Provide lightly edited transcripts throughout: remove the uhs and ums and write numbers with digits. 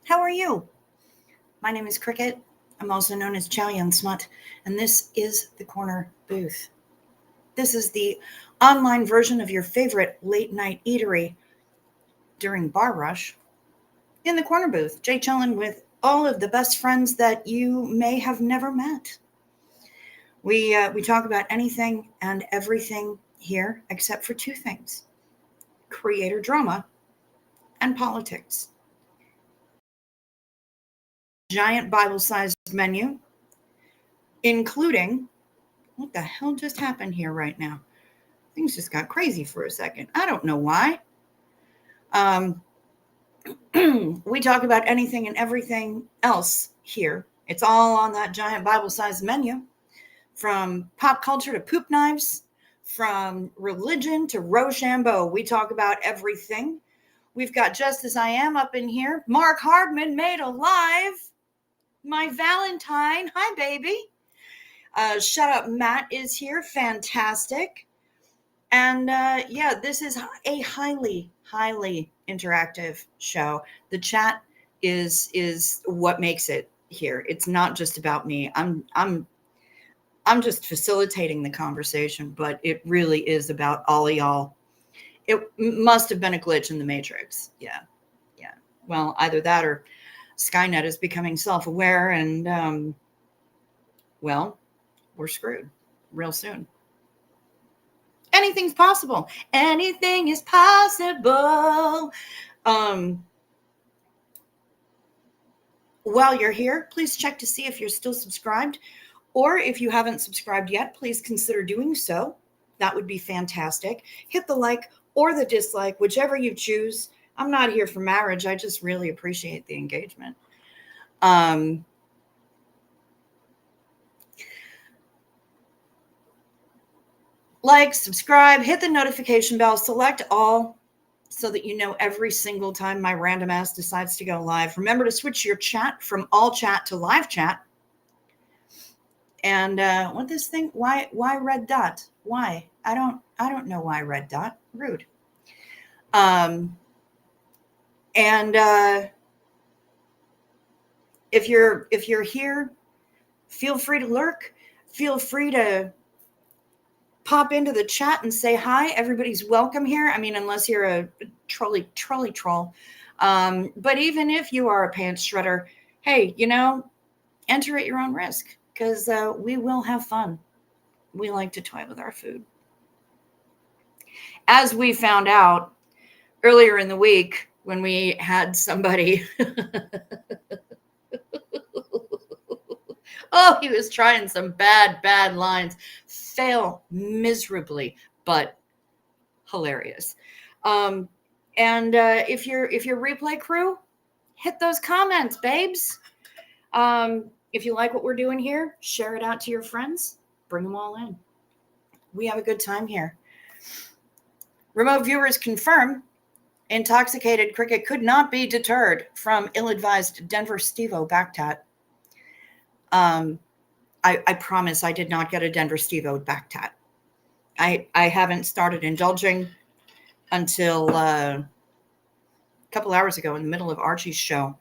How are you? My name is Cricket. I'm also known as Chow Yun Smut, and this is the Corner Booth. This is the online version of your favorite late night eatery during bar rush. In the Corner Booth, Jay chillin' with all of the best friends that you may have never met. We talk about anything and everything here except for two things: creator drama and politics. Giant Bible-sized menu, including what the hell just happened here right now? Things just got crazy for a second. I don't know why. Um, we talk about anything and everything else here. It's all on that giant Bible-sized menu, from pop culture to poop knives, from religion to Rochambeau. We talk about everything. We've got Just As I Am up in here. Mark Hardman made alive. My Valentine. Hi, baby. Shut Up Matt is here. Fantastic. And yeah, this is a highly interactive show. The chat is what makes it here. It's not just about me. I'm just facilitating the conversation, but it really is about all of y'all. It must have been a glitch in the matrix. Yeah. Well, either that or Skynet is becoming self-aware, and well, we're screwed real soon. Anything's possible. Anything is possible. While you're here, please check to see if you're still subscribed, or if you haven't subscribed yet, please consider doing so. That would be fantastic. Hit the like or the dislike, whichever you choose. I'm not here for marriage. I just really appreciate the engagement. Like, subscribe, hit the notification bell, select all so that you know every single time my random ass decides to go live. Remember to switch your chat from all chat to live chat. And what this thing? Why red dot? Why? I don't know why red dot. Rude. And if you're here, feel free to lurk. Feel free to pop into the chat and say hi. Everybody's welcome here. I mean, unless you're a trolley troll. But even if you are a pants shredder, hey, enter at your own risk, because we will have fun. We like to toy with our food. As we found out earlier in the week when we had somebody oh, he was trying some bad lines. Fail miserably, but hilarious. And if you're replay crew, hit those comments, babes. If you like what we're doing here, share it out to your friends. Bring them all in. We have a good time here. Remote viewers confirm intoxicated Cricket could not be deterred from ill-advised Denver Steve-O backtat. I promise I did not get a Denver Steve-O backtat. I haven't started indulging until a couple hours ago in the middle of Archie's show.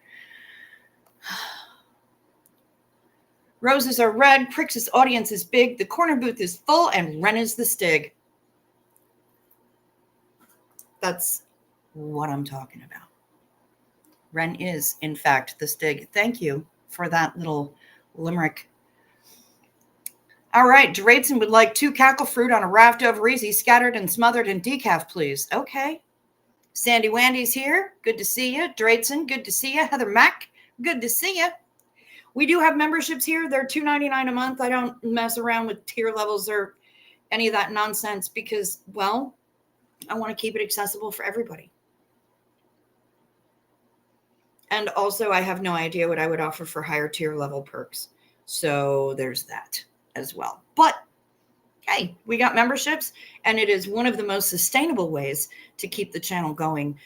Roses are red, Crix's audience is big, the corner booth is full, and Ren is the stig. That's what I'm talking about. Ren is, in fact, the stig. Thank you for that little limerick. All right, Drayton would like 2 cackle fruit on a raft over easy, scattered and smothered in decaf, please. Okay. Sandy Wandy's here. Good to see you. Drayton, good to see you. Heather Mack, good to see you. We do have memberships here. They're $2.99 a month. I don't mess around with tier levels or any of that nonsense because, well, I want to keep it accessible for everybody. And also, I have no idea what I would offer for higher tier level perks. So there's that as well. But hey, we got memberships, and it is one of the most sustainable ways to keep the channel going.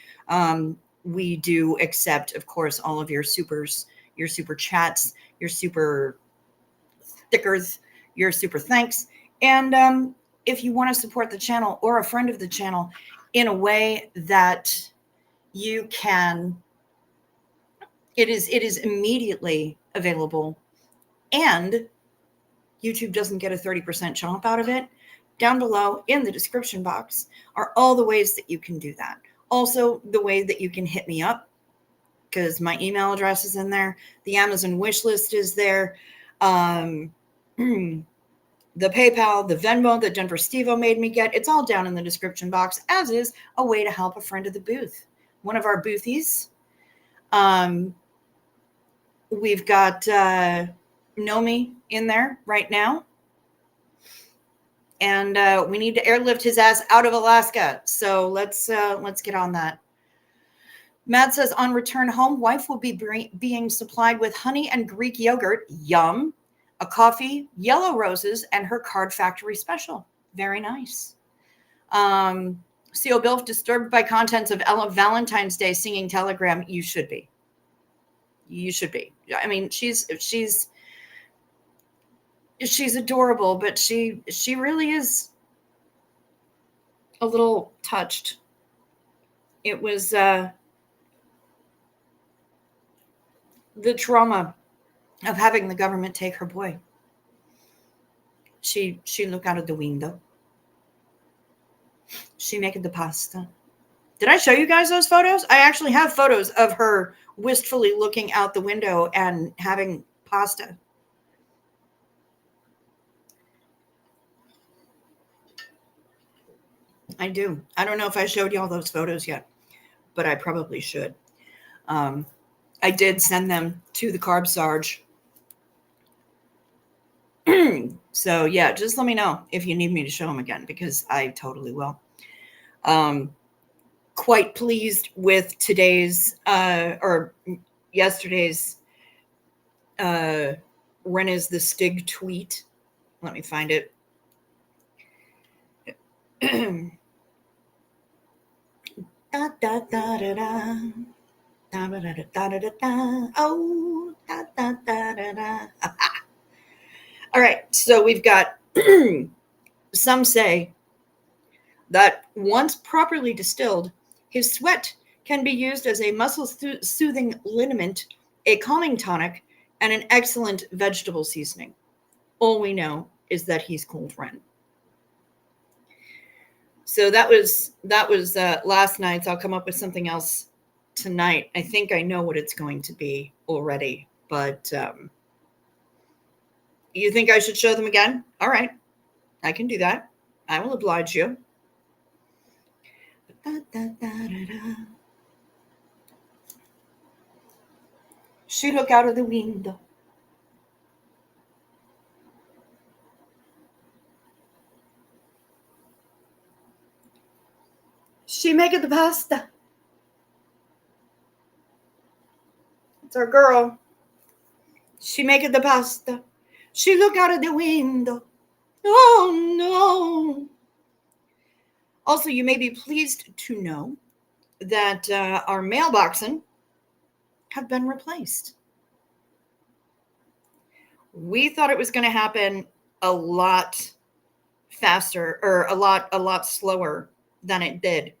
We do accept, of course, all of your supers, your super chats, your super stickers, your super thanks. And if you want to support the channel or a friend of the channel in a way that you can It is immediately available, and YouTube doesn't get a 30% chomp out of it. Down below in the description box are all the ways that you can do that. Also, the way that you can hit me up, because my email address is in there. The Amazon wish list is there. The PayPal, the Venmo that Denver Steve-O made me get. It's all down in the description box, as is a way to help a friend of the booth. One of our boothies. We've got Nomi in there right now. And we need to airlift his ass out of Alaska. So let's get on that. Matt says, on return home, wife will be being supplied with honey and Greek yogurt. Yum. A coffee, yellow roses, and her card factory special. Very nice. CO Bill, disturbed by contents of Ella Valentine's Day singing telegram. You should be. You should be. I mean, she's adorable, but she really is a little touched. It was the trauma of having the government take her boy. She looked out of the window. She making the pasta. Did I show you guys those photos? I actually have photos of her wistfully looking out the window and having pasta. I do. I don't know if I showed you all those photos yet, but I probably should. I did send them to the Carb Sarge. So yeah, just let me know if you need me to show them again, because I totally will. Quite pleased with today's or yesterday's Ren is the Stig tweet. Let me find it. Da, da, da, da, da. Da, da, da, da, da, da, da. Oh, da, da, da, da, da. All right, so we've got some say that once properly distilled, his sweat can be used as a muscle-soothing liniment, a calming tonic, and an excellent vegetable seasoning. All we know is that he's called Ren. So that was last night's. I'll come up with something else tonight. I think I know what it's going to be already, but you think I should show them again? All right, I can do that. I will oblige you. Da, da, da, da, da. She looked out of the window. She making the pasta. It's our girl. She making the pasta. She look out of the window. Oh no. Also, you may be pleased to know that our mailboxen have been replaced. We thought it was going to happen a lot faster, or a lot slower than it did.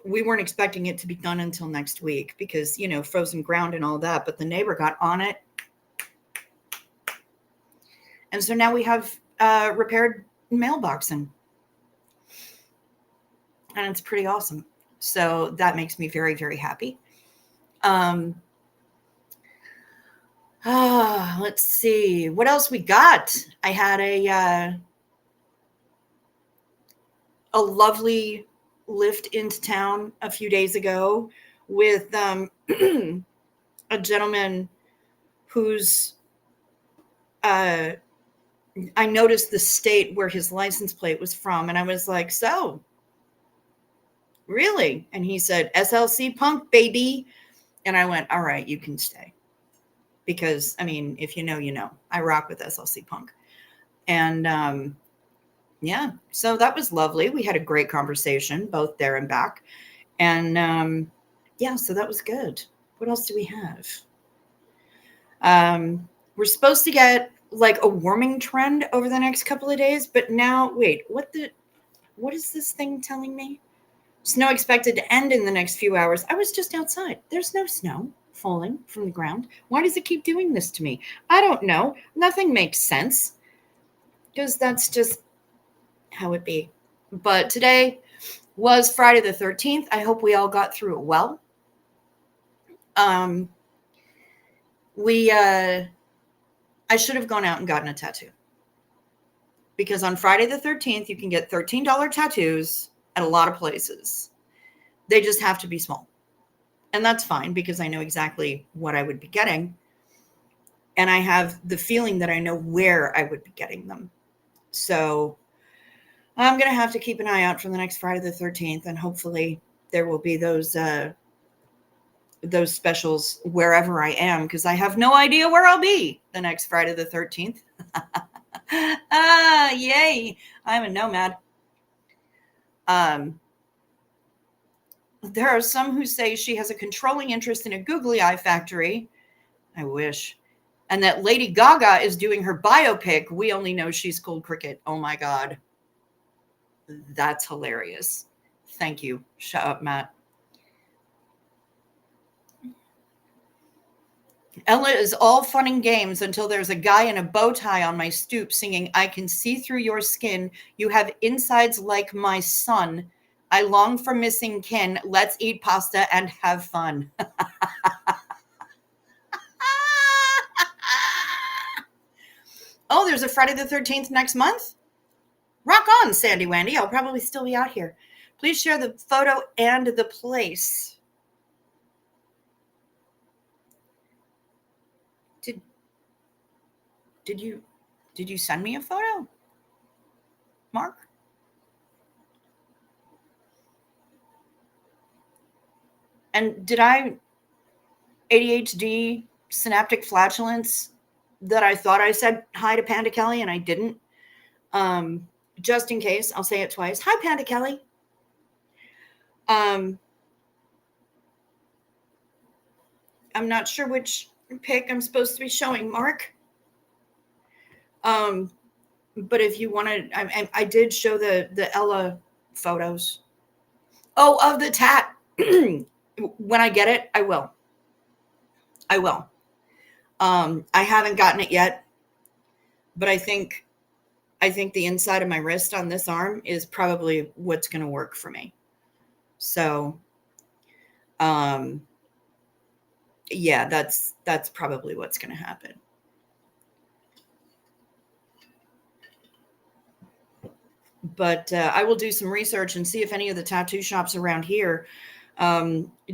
We weren't expecting it to be done until next week because, frozen ground and all that, but the neighbor got on it. And so now we have repaired mailboxing. And it's pretty awesome. So that makes me very, very happy. Let's see what else we got. I had a lovely lift into town a few days ago with a gentleman who's I noticed the state where his license plate was from, and I was like, so really? And he said, SLC Punk, baby. And I went, all right, you can stay. Because, I mean, if you know, you know. I rock with SLC Punk. And yeah, so that was lovely. We had a great conversation, both there and back. And yeah, so that was good. What else do we have? We're supposed to get like a warming trend over the next couple of days, but now, wait, what is this thing telling me? Snow expected to end in the next few hours. I was just outside. There's no snow falling from the ground. Why does it keep doing this to me? I don't know. Nothing makes sense because that's just how it be. But today was Friday the 13th. I hope we all got through it well. I should have gone out and gotten a tattoo because on Friday the 13th, you can get $13 tattoos at a lot of places. They just have to be small. And that's fine because I know exactly what I would be getting. And I have the feeling that I know where I would be getting them. So I'm going to have to keep an eye out for the next Friday the 13th. And hopefully there will be those specials wherever I am, because I have no idea where I'll be the next Friday the 13th. Yay. I'm a nomad. There are some who say she has a controlling interest in a googly eye factory. I wish. And that Lady Gaga is doing her biopic. We only know she's Cold Cricket. Oh my God. That's hilarious. Thank you. Shut up, Matt. Ella is all fun and games until there's a guy in a bow tie on my stoop singing, "I can see through your skin. You have insides like my son. I long for missing kin. Let's eat pasta and have fun." Oh, there's a Friday the 13th next month? Rock on, Sandy Wandy. I'll probably still be out here. Please share the photo and the place. Did you send me a photo, Mark? And did I ADHD synaptic flatulence that I thought I said hi to Panda Kelly and I didn't? Just in case, I'll say it twice. Hi, Panda Kelly. I'm not sure which pic I'm supposed to be showing, Mark. But if you want to, I did show the Ella photos. Oh, of the tat. When I get it, I will. I haven't gotten it yet, but I think the inside of my wrist on this arm is probably what's going to work for me. So, yeah, that's probably what's going to happen. But I will do some research and see if any of the tattoo shops around here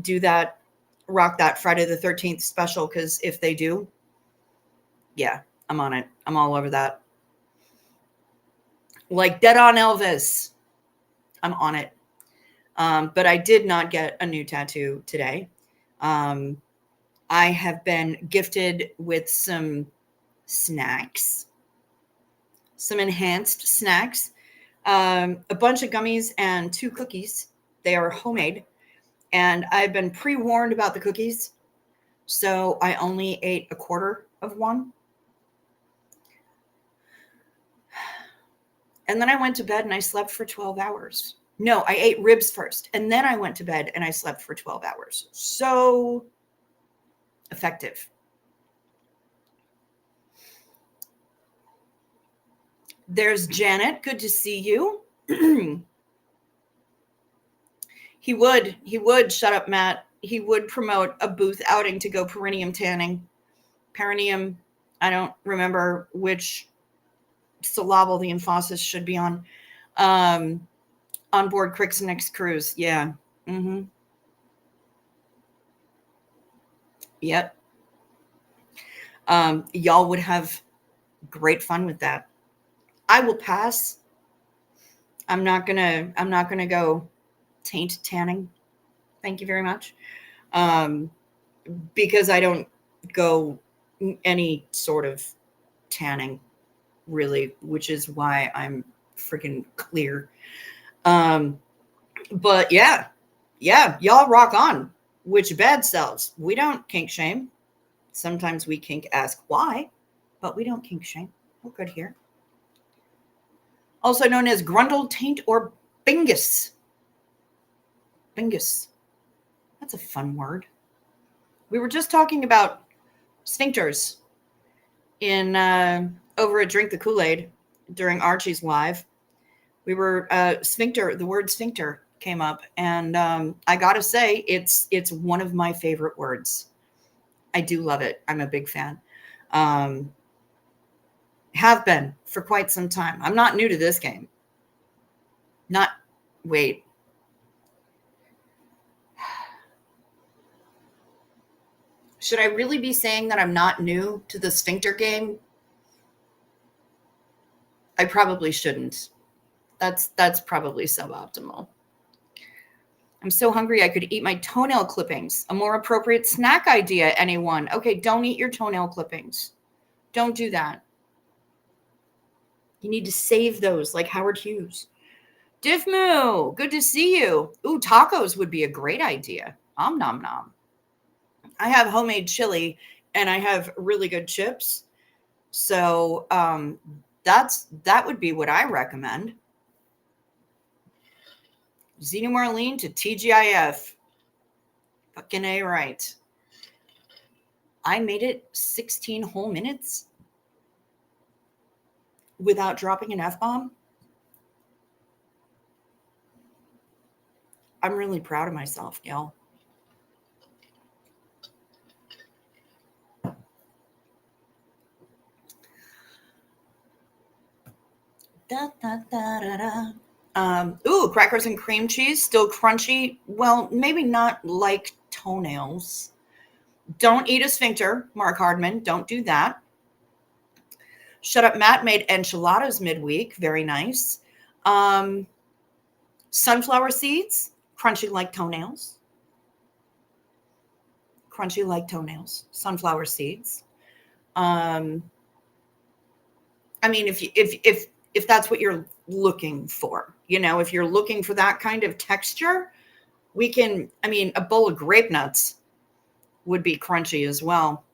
do that, rock that Friday the 13th special. Because if they do, yeah, I'm on it. I'm all over that. Like dead on Elvis. I'm on it. But I did not get a new tattoo today. I have been gifted with some snacks, some enhanced snacks, a bunch of gummies and 2 cookies. They are homemade. And I've been pre-warned about the cookies. So I only ate a quarter of one. And then I went to bed and I slept for 12 hours. No, I ate ribs first. And then I went to bed and I slept for 12 hours. So effective. There's Janet. Good to see you. He would, shut up, Matt. He would promote a booth outing to go perineum tanning. Perineum, I don't remember which syllable the emphasis should be on. On board Crick's next cruise. Yeah. Mm-hmm. Yep. Y'all would have great fun with that. I will pass. I'm not gonna go taint tanning. Thank you very much. Because I don't go any sort of tanning really, which is why I'm freaking clear. But yeah, y'all rock on. Which bad selves? We don't kink shame. Sometimes we kink ask why, but we don't kink shame. We're good here. Also known as grundle, taint, or bingus. Bingus. That's a fun word. We were just talking about sphincters in over a Drink the Kool-Aid during Archie's live. We were sphincter. The word sphincter came up, and I gotta say, it's one of my favorite words. I do love it. I'm a big fan. Um, have been for quite some time. I'm not new to this game. Not wait. Should I really be saying that I'm not new to the sphincter game? I probably shouldn't. That's probably suboptimal. I'm so hungry I could eat my toenail clippings. A more appropriate snack idea, anyone? Okay, don't eat your toenail clippings. Don't do that. You need to save those like Howard Hughes. Diffmoo, good to see you. Ooh, tacos would be a great idea. Om nom nom. I have homemade chili and I have really good chips. So that would be what I recommend. Xena Marlene to TGIF. Fucking A right. I made it 16 whole minutes without dropping an F-bomb. I'm really proud of myself, y'all. Da, da, da, da, da. Ooh, crackers and cream cheese, still crunchy. Well, maybe not like toenails. Don't eat a sphincter, Mark Hardman. Don't do that. Shut Up Matt made enchiladas midweek. Very nice. Sunflower seeds, crunchy like toenails. Crunchy like toenails. Sunflower seeds. I mean, if that's what you're looking for, if you're looking for that kind of texture, a bowl of grape nuts would be crunchy as well.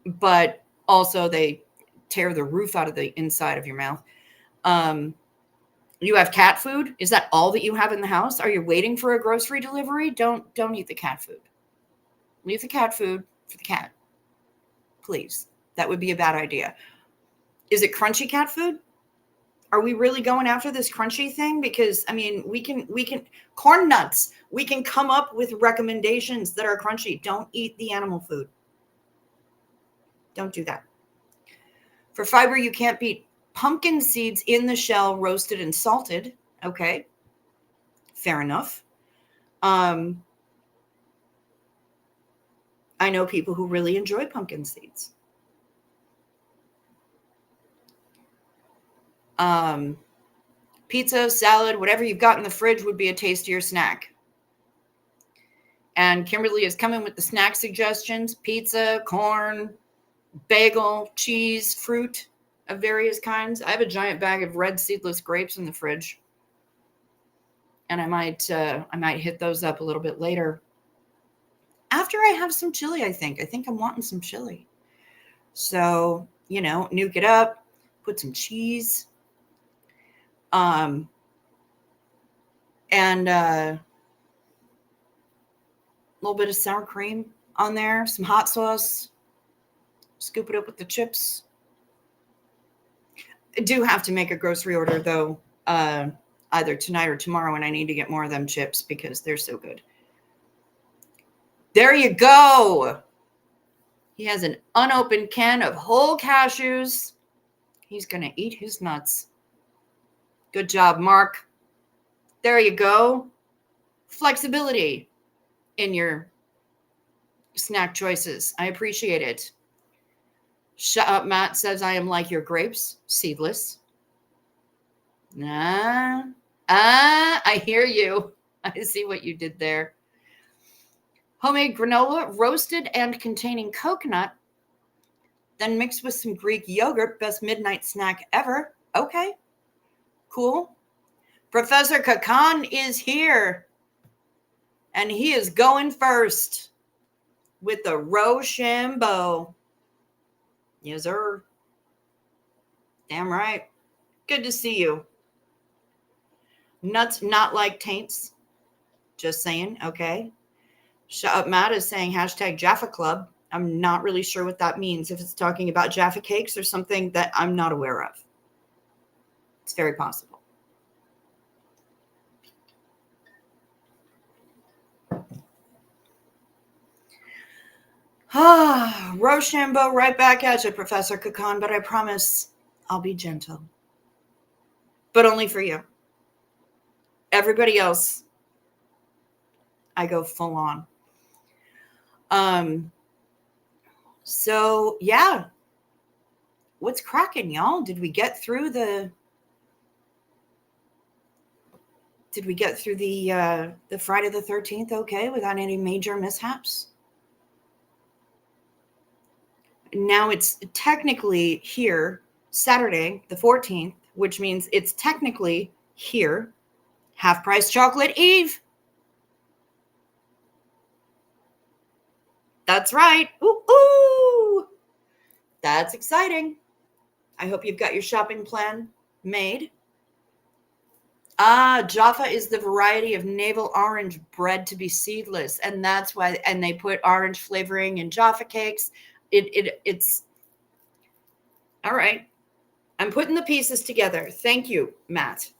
But also they tear the roof out of the inside of your mouth. You have cat food? Is that all that you have in the house? Are you waiting for a grocery delivery? Don't eat the cat food. Leave the cat food for the cat. Please. That would be a bad idea. Is it crunchy cat food? Are we really going after this crunchy thing? Because we can corn nuts. We can come up with recommendations that are crunchy. Don't eat the animal food. Don't do that. For fiber, you can't beat pumpkin seeds in the shell, roasted and salted. Okay. Fair enough. I know people who really enjoy pumpkin seeds. Pizza, salad, whatever you've got in the fridge would be a tastier snack. And Kimberly is coming with the snack suggestions: pizza, corn, bagel, cheese, fruit of various kinds. I have a giant bag of red seedless grapes in the fridge, and I might hit those up a little bit later after I have some chili. I think I'm wanting some chili. So, nuke it up, put some cheese, and a little bit of sour cream on there, some hot sauce, scoop it up with the chips. I do have to make a grocery order though, either tonight or tomorrow, and I need to get more of them chips because they're so good. There you go. He has an unopened can of whole cashews. He's going to eat his nuts. Good job, Mark. There you go. Flexibility in your snack choices. I appreciate it. Shut Up Matt says, I am like your grapes, seedless. I hear you. I see what you did there. Homemade granola, roasted and containing coconut, then mixed with some Greek yogurt. Best midnight snack ever. Okay, cool. Professor Kakan is here, and he is going first with the Rochambeau. Yes, sir. Damn right. Good to see you. Nuts not like taints. Just saying, okay. Shut Up Matt is saying hashtag Jaffa Club. I'm not really sure what that means. If it's talking about Jaffa cakes or something that I'm not aware of. It's very possible. Rochambeau, right back at you, Professor Kakan, but I promise I'll be gentle. But only for you. Everybody else, I go full on. So yeah. What's cracking, y'all? Did we get through the Friday the 13th okay without any major mishaps? Now it's technically here Saturday the 14th, which means it's technically here Half Price Chocolate Eve. That's right. Ooh, ooh. That's exciting. I hope you've got your shopping plan made. Jaffa is the variety of navel orange bred to be seedless, and that's why. And they put orange flavoring in Jaffa cakes. It's all right. I'm putting the pieces together. Thank you, Matt.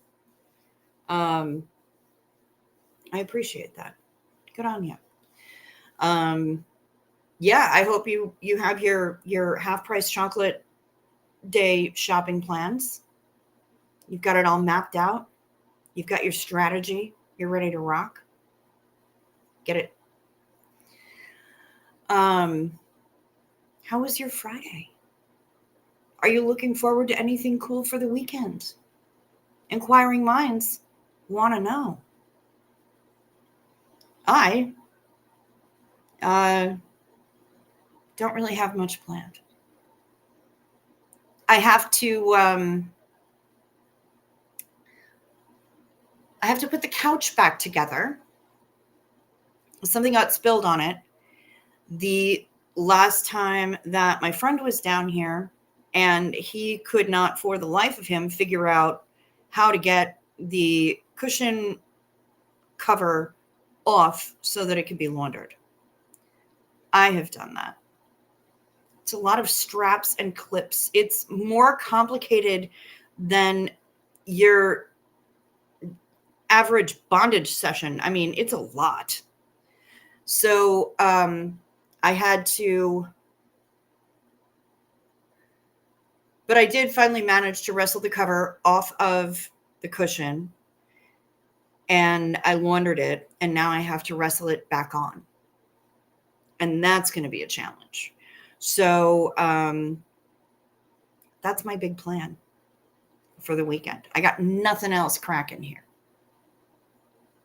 I appreciate that. Good on you. Yeah, I hope you have your Half Price Chocolate Day shopping plans. You've got it all mapped out. You've got your strategy. You're ready to rock. Get it. How was your Friday? Are you looking forward to anything cool for the weekend? Inquiring minds want to know. I don't really have much planned. I have to put the couch back together. Something got spilled on it the last time that my friend was down here, and he could not for the life of him figure out how to get the cushion cover off so that it could be laundered. I have done that. It's a lot of straps and clips. It's more complicated than your average bondage session. I mean, it's a lot. So I had to, but I did finally manage to wrestle the cover off of the cushion, and I laundered it, and now I have to wrestle it back on. And that's going to be a challenge. So that's my big plan for the weekend. I got nothing else cracking here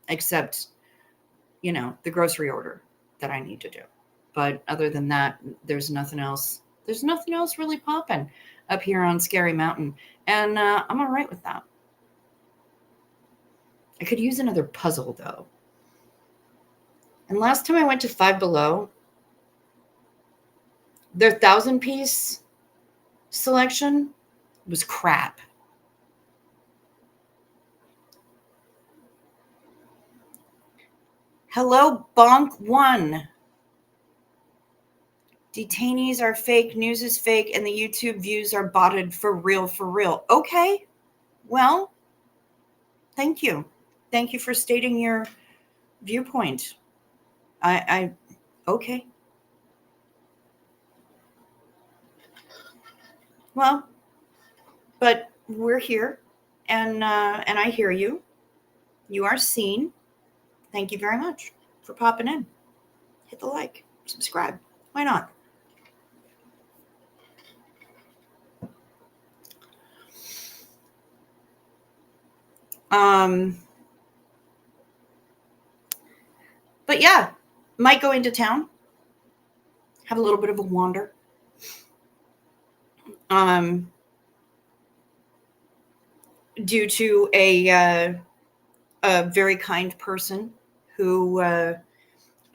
except, the grocery order that I need to do. But other than that, there's nothing else. There's nothing else really popping up here on Scary Mountain. And I'm all right with that. I could use another puzzle, though. And last time I went to Five Below, their 1,000-piece selection was crap. Hello, Bonk One. Detainees are fake, news is fake, and the YouTube views are botted for real, for real. Okay, well, thank you. Thank you for stating your viewpoint. Okay. Well, but we're here, and I hear you. You are seen. Thank you very much for popping in. Hit the like, subscribe. Why not? But yeah, might go into town, have a little bit of a wander. Due to a very kind person who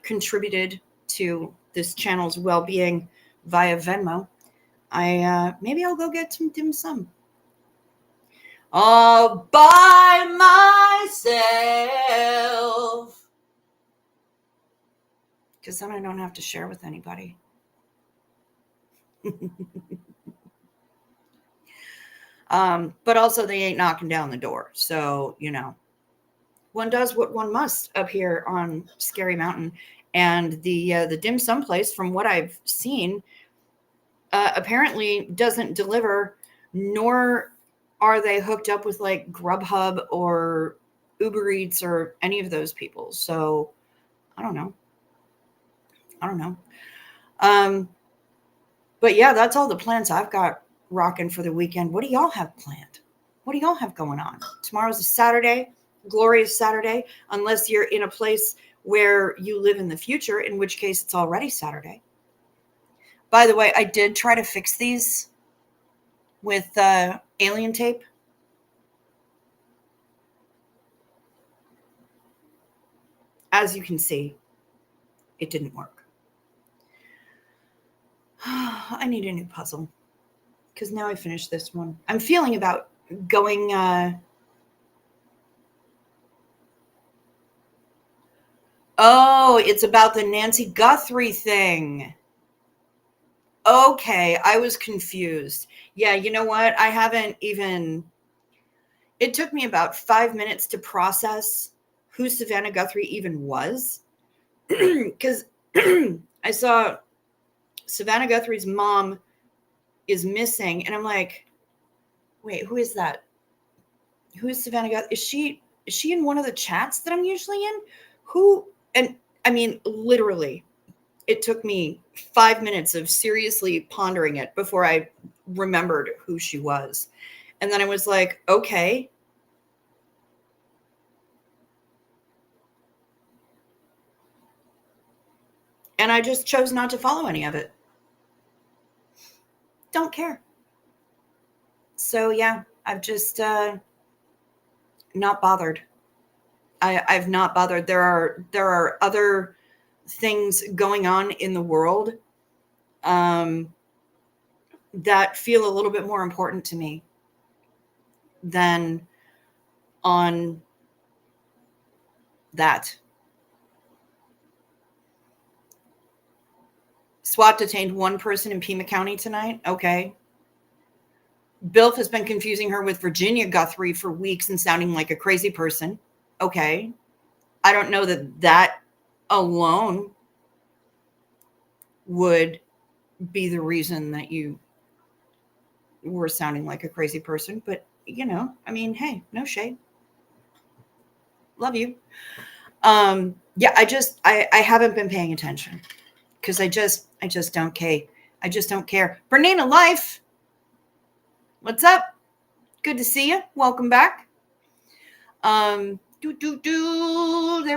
contributed to this channel's well-being via Venmo, maybe I'll go get some dim sum. all by myself. Because then I don't have to share with anybody. But also they ain't knocking down the door. So, one does what one must up here on Scary Mountain. And the dim sum place, from what I've seen, apparently doesn't deliver, nor are they hooked up with like Grubhub or Uber Eats or any of those people. So I don't know. Um, but yeah, that's all the plans I've got rocking for the weekend. What do y'all have planned? What do y'all have going on? Tomorrow's a Saturday, glorious Saturday, unless you're in a place where you live in the future, in which case it's already Saturday. By the way, I did try to fix these with alien tape. As you can see, it didn't work. I need a new puzzle because now I finished this one. I'm feeling about going. Oh, it's about the Nancy Guthrie thing. Okay, I was confused. Yeah, you know what? I haven't even. It took me about 5 minutes to process who Savannah Guthrie even was. Because I saw Savannah Guthrie's mom is missing, and I'm like, wait, who is that? Who is Savannah Guthrie? Is she in one of the chats that I'm usually in? Who? And I mean, literally, it took me 5 minutes of seriously pondering it before I remembered who she was. And then I was like, okay. And I just chose not to follow any of it. Don't care. So yeah, I've just not bothered. I've not bothered. There are other things going on in the world um, that feel a little bit more important to me than on that. SWAT detained one person in Pima County tonight. Okay. Bilf has been confusing her with Virginia Guthrie for weeks and sounding like a crazy person. Okay. I don't know that alone would be the reason that you were sounding like a crazy person, but I mean, hey, no shade. Love you. Yeah, I haven't been paying attention because I just don't care. I just don't care. Bernina Life, what's up? Good to see you. Welcome back. There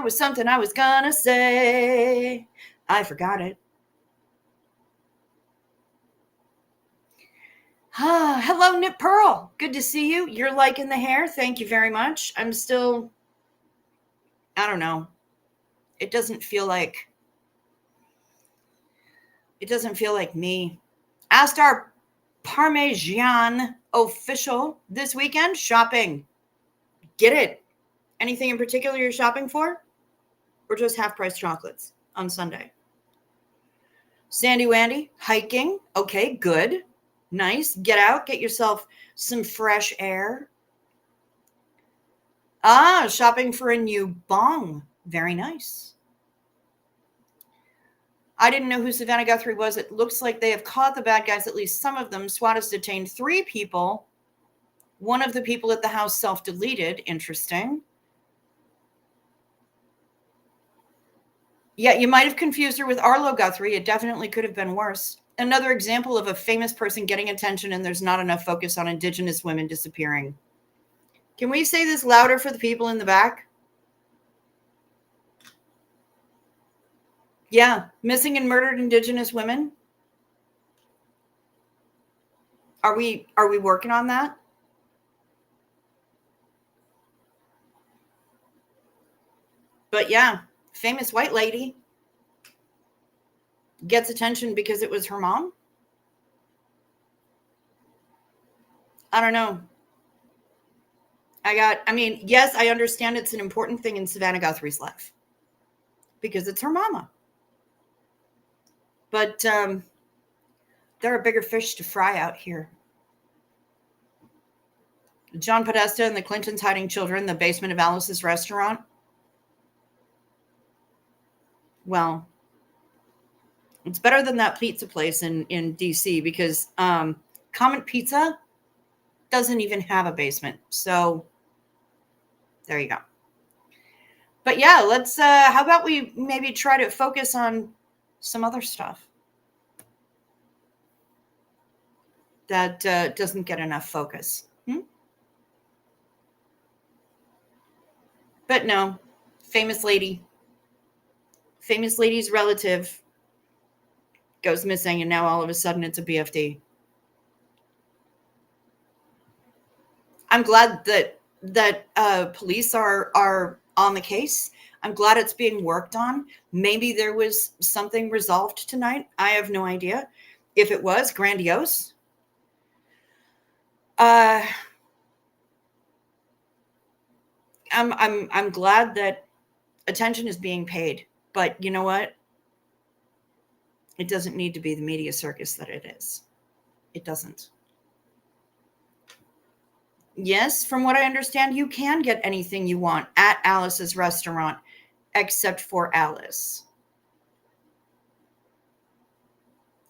was something I was gonna say. I forgot it. Hello, Nip Pearl. Good to see you. You're liking the hair. Thank you very much. I don't know. It doesn't feel like me. Asked our Parmesan official this weekend shopping. Get it? Anything in particular you're shopping for? Or just half price chocolates on Sunday? Sandy Wandy, hiking. Okay, good. Nice. Get out, get yourself some fresh air. Shopping for a new bong. Very nice. I didn't know who Savannah Guthrie was. It looks like they have caught the bad guys, at least some of them. SWAT has detained 3 people. One of the people at the house self-deleted. Interesting. Yeah, you might have confused her with Arlo Guthrie. It definitely could have been worse. Another example of a famous person getting attention and there's not enough focus on Indigenous women disappearing. Can we say this louder for the people in the back? Yeah, missing and murdered Indigenous women. Are we working on that? But yeah, famous white lady gets attention because it was her mom. I don't know. Yes, I understand it's an important thing in Savannah Guthrie's life because it's her mama. But there are bigger fish to fry out here. John Podesta and the Clintons hiding children in the basement of Alice's restaurant. Well, it's better than that pizza place in DC because Comet Pizza doesn't even have a basement. So there you go. But yeah, let's how about we maybe try to focus on some other stuff that doesn't get enough focus. But no, famous lady's relative goes missing, and now all of a sudden it's a BFD. I'm glad that police are on the case. I'm glad it's being worked on. Maybe there was something resolved tonight. I have no idea. If it was, grandiose. I'm glad that attention is being paid, but you know what? It doesn't need to be the media circus that it is. It doesn't. Yes, from what I understand, you can get anything you want at Alice's restaurant, except for Alice.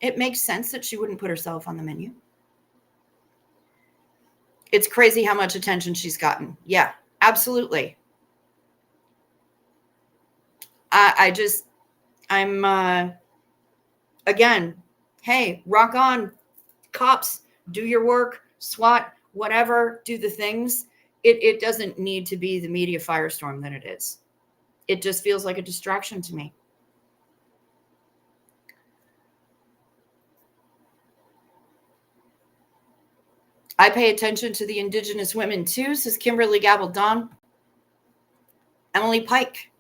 It makes sense that she wouldn't put herself on the menu. It's crazy how much attention she's gotten. Yeah, absolutely. I'm again, hey, rock on, cops, do your work, SWAT, whatever, do the things. It doesn't need to be the media firestorm that it is. It just feels like a distraction to me. I pay attention to the Indigenous women too, says Kimberly Gabaldon. Emily Pike.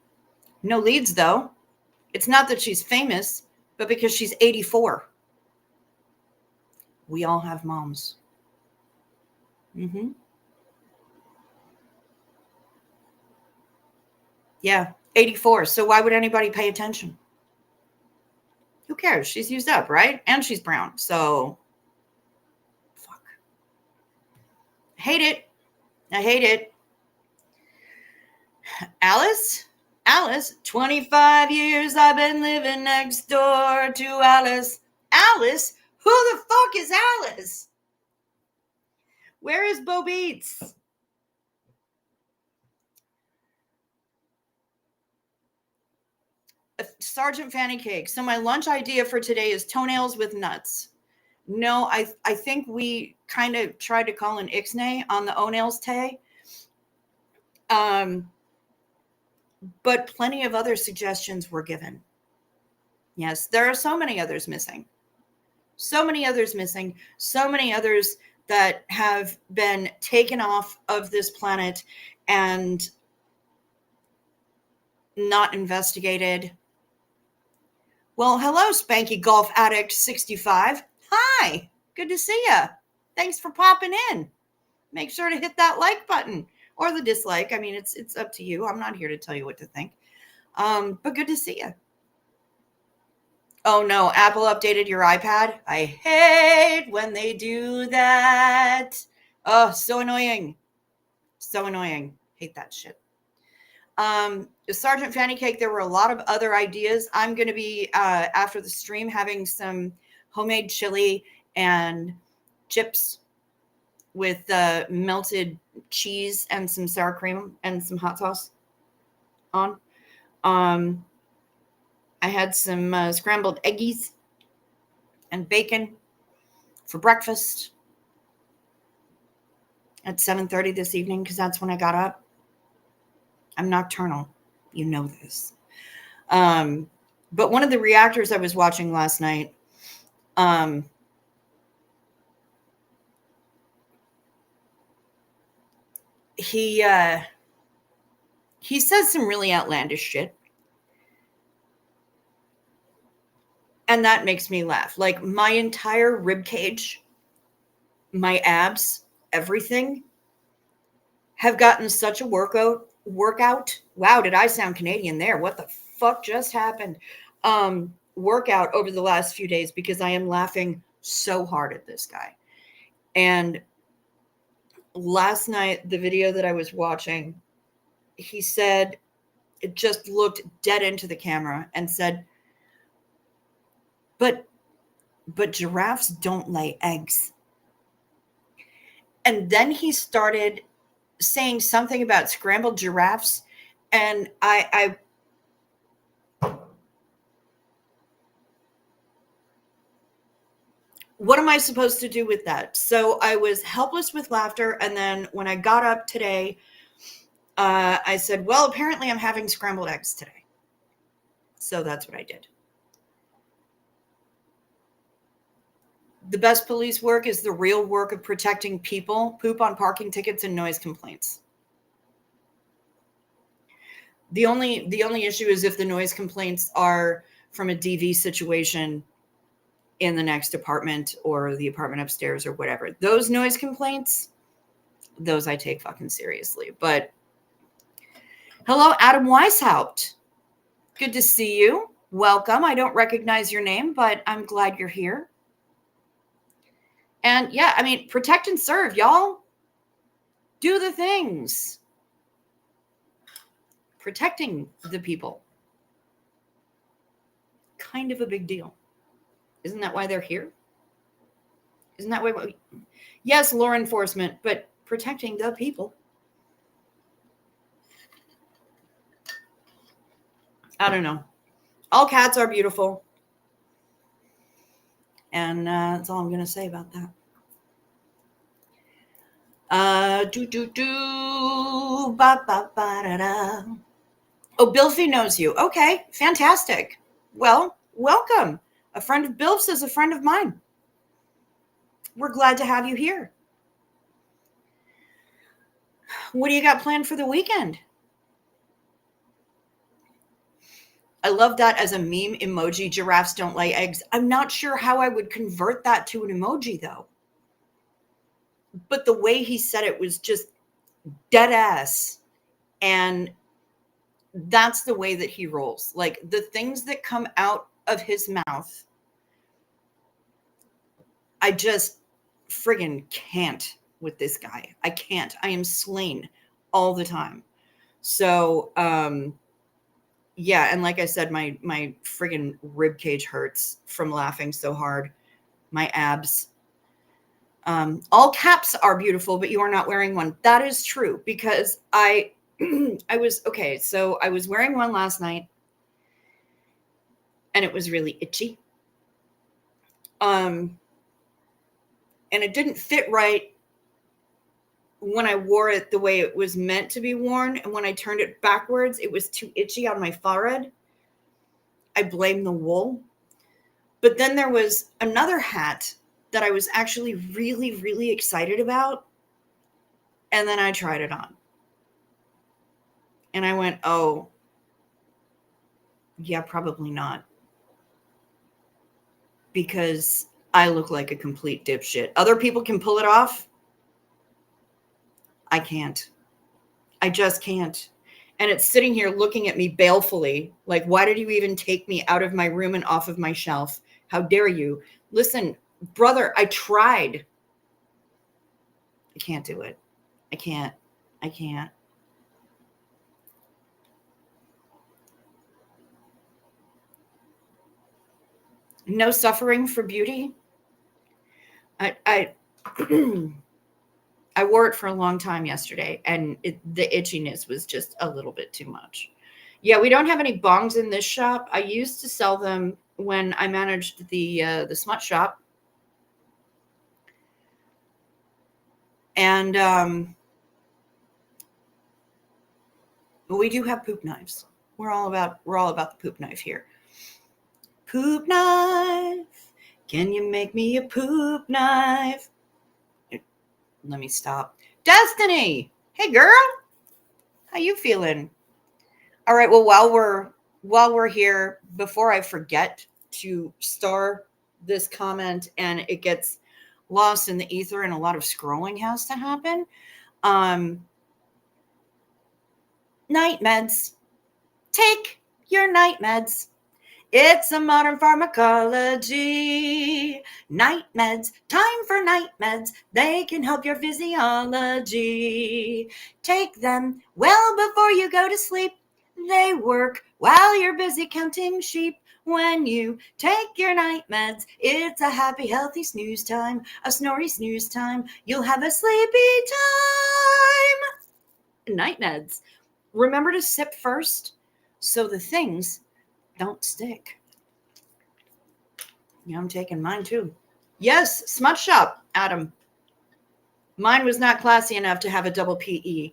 No leads, though. It's not that she's famous, but because she's 84. We all have moms. Yeah, 84. So why would anybody pay attention? Who cares? She's used up, right? And she's brown. So, fuck. I hate it. I hate it. Alice, 25 years I've been living next door to Alice. Alice? Who the fuck is Alice? Where is Bo Beats? Sergeant Fanny Cake. So my lunch idea for today is toenails with nuts. No, I think we kind of tried to call an ixnay on the o-nails tay. But plenty of other suggestions were given. Yes, there are so many others missing. So many others missing. So many others that have been taken off of this planet and not investigated. Well, hello, Spanky Golf Addict 65. Hi, good to see you. Thanks for popping in. Make sure to hit that like button or the dislike. I mean, it's up to you. I'm not here to tell you what to think. But good to see you. Oh no, Apple updated your iPad. I hate when they do that. Oh, so annoying. So annoying. Hate that shit. Sergeant Fanny Cake, there were a lot of other ideas. I'm going to be, after the stream, having some homemade chili and chips with melted cheese and some sour cream and some hot sauce on. I had some scrambled eggies and bacon for breakfast at 7:30 this evening because that's when I got up. I'm nocturnal. You know this. But one of the reactors I was watching last night, he says some really outlandish shit. And that makes me laugh. Like my entire rib cage, my abs, everything have gotten such a workout. Wow, did I sound Canadian there? What the fuck just happened? Workout over the last few days because I am laughing so hard at this guy. And last night, the video that I was watching, he said, it just looked dead into the camera and said, but giraffes don't lay eggs. And then he started saying something about scrambled giraffes, and I what am I supposed to do with that? So I was helpless with laughter, and then when I got up today, I said, well, apparently I'm having scrambled eggs today. So that's what I did. The best police work is the real work of protecting people. Poop on parking tickets and noise complaints. The only issue is if the noise complaints are from a DV situation in the next apartment or the apartment upstairs or whatever. Those noise complaints, those I take fucking seriously. But hello, Adam Weishaupt. Good to see you. Welcome. I don't recognize your name, but I'm glad you're here. And yeah, I mean, protect and serve, y'all. Do the things. Protecting the people. Kind of a big deal. Isn't that why they're here? Isn't that why? Yes, law enforcement, but protecting the people. I don't know. All cats are beautiful. And that's all I'm going to say about that. Oh, Bilfy knows you. Okay, fantastic. Well, welcome. A friend of Bilf's is a friend of mine. We're glad to have you here. What do you got planned for the weekend? I love that as a meme emoji. Giraffes don't lay eggs. I'm not sure how I would convert that to an emoji, though. But the way he said it was just dead ass. And that's the way that he rolls. Like the things that come out of his mouth, I just friggin' can't with this guy. I can't. I am slain all the time. So, yeah, and like I said, my friggin' rib cage hurts from laughing so hard. My abs. All caps are beautiful, but you are not wearing one. That is true because I was okay. So I was wearing one last night, and it was really itchy. And it didn't fit right when I wore it the way it was meant to be worn. And when I turned it backwards, it was too itchy on my forehead. I blame the wool. But then there was another hat that I was actually really, really excited about. And then I tried it on. And I went, oh, yeah, probably not. Because I look like a complete dipshit. Other people can pull it off. I can't. I just can't. And it's sitting here looking at me balefully, like, why did you even take me out of my room and off of my shelf? How dare you? Listen, brother, I tried. I can't do it. I can't. No suffering for beauty. I I wore it for a long time yesterday, and the itchiness was just a little bit too much. Yeah, we don't have any bongs in this shop. I used to sell them when I managed the smut shop, and we do have poop knives. We're all about the poop knife here. Poop knife, can you make me a poop knife? Let me stop. Destiny, hey girl, how you feeling? All right. Well, while we're here, before I forget to star this comment and it gets lost in the ether and a lot of scrolling has to happen. Night meds. Take your night meds. It's a modern pharmacology. Night meds, time for night meds. They can help your physiology. Take them well before you go to sleep. They work while you're busy counting sheep. When you take your night meds, it's a happy, healthy snooze time, a snory snooze time. You'll have a sleepy time. Night meds. Remember to sip first so the things don't stick. Yeah, I'm taking mine too. Yes, smut shop, Adam. Mine was not classy enough to have a double PE.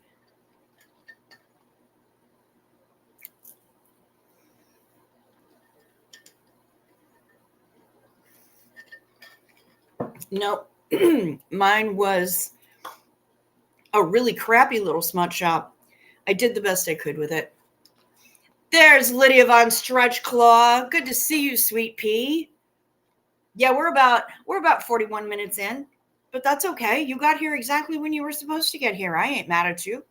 No, mine was a really crappy little smut shop. I did the best I could with it. There's Lydia Von Stretchclaw. Good to see you, sweet pea. Yeah, we're about 41 minutes in, but that's okay. You got here exactly when you were supposed to get here. I ain't mad at you.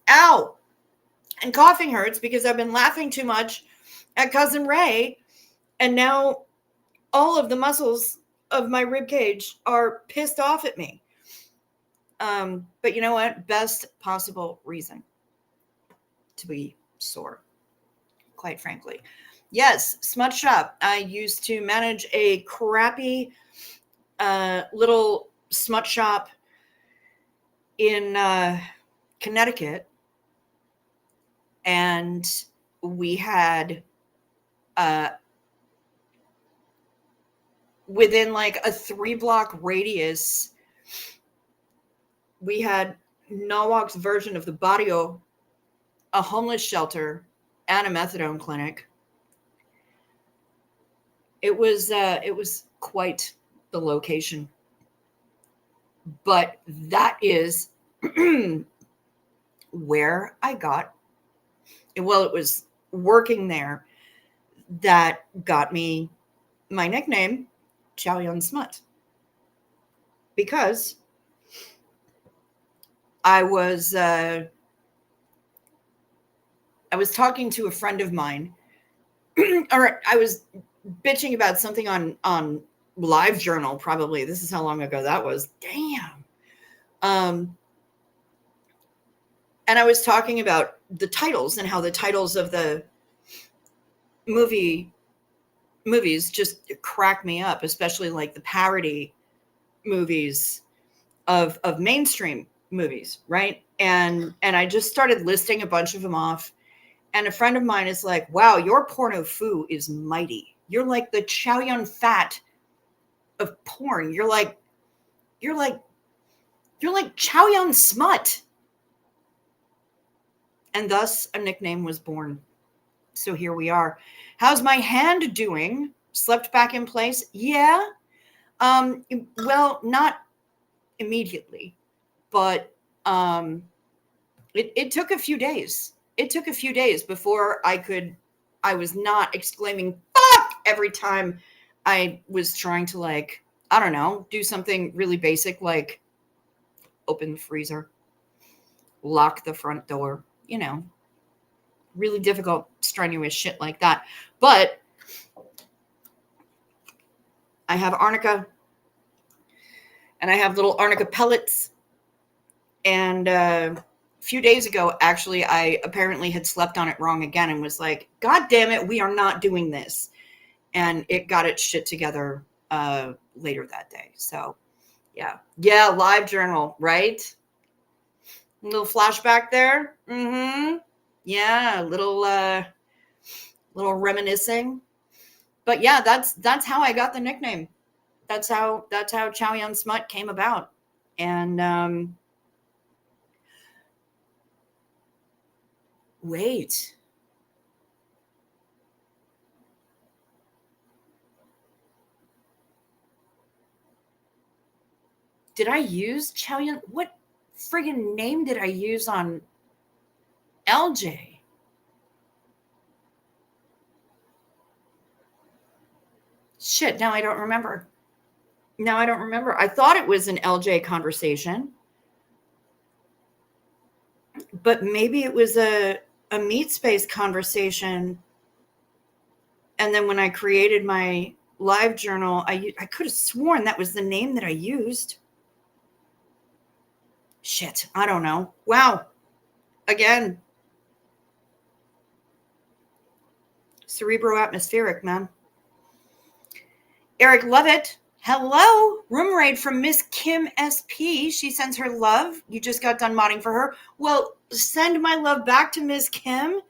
Ow. And coughing hurts because I've been laughing too much at Cousin Ray, and now all of the muscles of my rib cage are pissed off at me. But you know what? Best possible reason to be sore, quite frankly. Yes, smut shop. I used to manage a crappy little smut shop in Connecticut, and we had within like a 3-block radius, we had Norwalk's version of the barrio, a homeless shelter, and a methadone clinic. It was quite the location, but that is where I got. Well, it was working there that got me my nickname, Chow Yun Smut, because I was talking to a friend of mine, or I was bitching about something on LiveJournal. Probably this is how long ago that was. Damn. And I was talking about the titles and how the titles of the movies just crack me up, especially like the parody movies of mainstream movies, right? And I just started listing a bunch of them off. And a friend of mine is like, wow, your porno foo is mighty. You're like the Chow Yun Fat of porn. You're like Chow Yun Smut. And thus a nickname was born. So here we are. How's my hand doing? Slept back in place? Yeah. Well, not immediately, but it took a few days. It took a few days before I was not exclaiming fuck every time I was trying to, like, I don't know, do something really basic like open the freezer, lock the front door, really difficult, strenuous shit like that. But I have arnica, and I have little arnica pellets. And a few days ago, actually, I apparently had slept on it wrong again and was like, God damn it, we are not doing this. And it got its shit together later that day. So, yeah. Yeah, LiveJournal, right? A little flashback there. Mm-hmm. Yeah, little reminiscing. But yeah, that's how I got the nickname. That's how Chow Yun Smut came about. And wait. Did I use Chow Yun? What friggin' name did I use on LJ? Shit, now I don't remember. Now I don't remember. I thought it was an LJ conversation, but maybe it was a meat space conversation. And then when I created my live journal, I could have sworn that was the name that I used. Shit, I don't know. Wow. Again, cerebro-atmospheric, man. Eric Lovett. Hello. Room raid from Miss Kim SP. She sends her love. You just got done modding for her. Well, send my love back to Miss Kim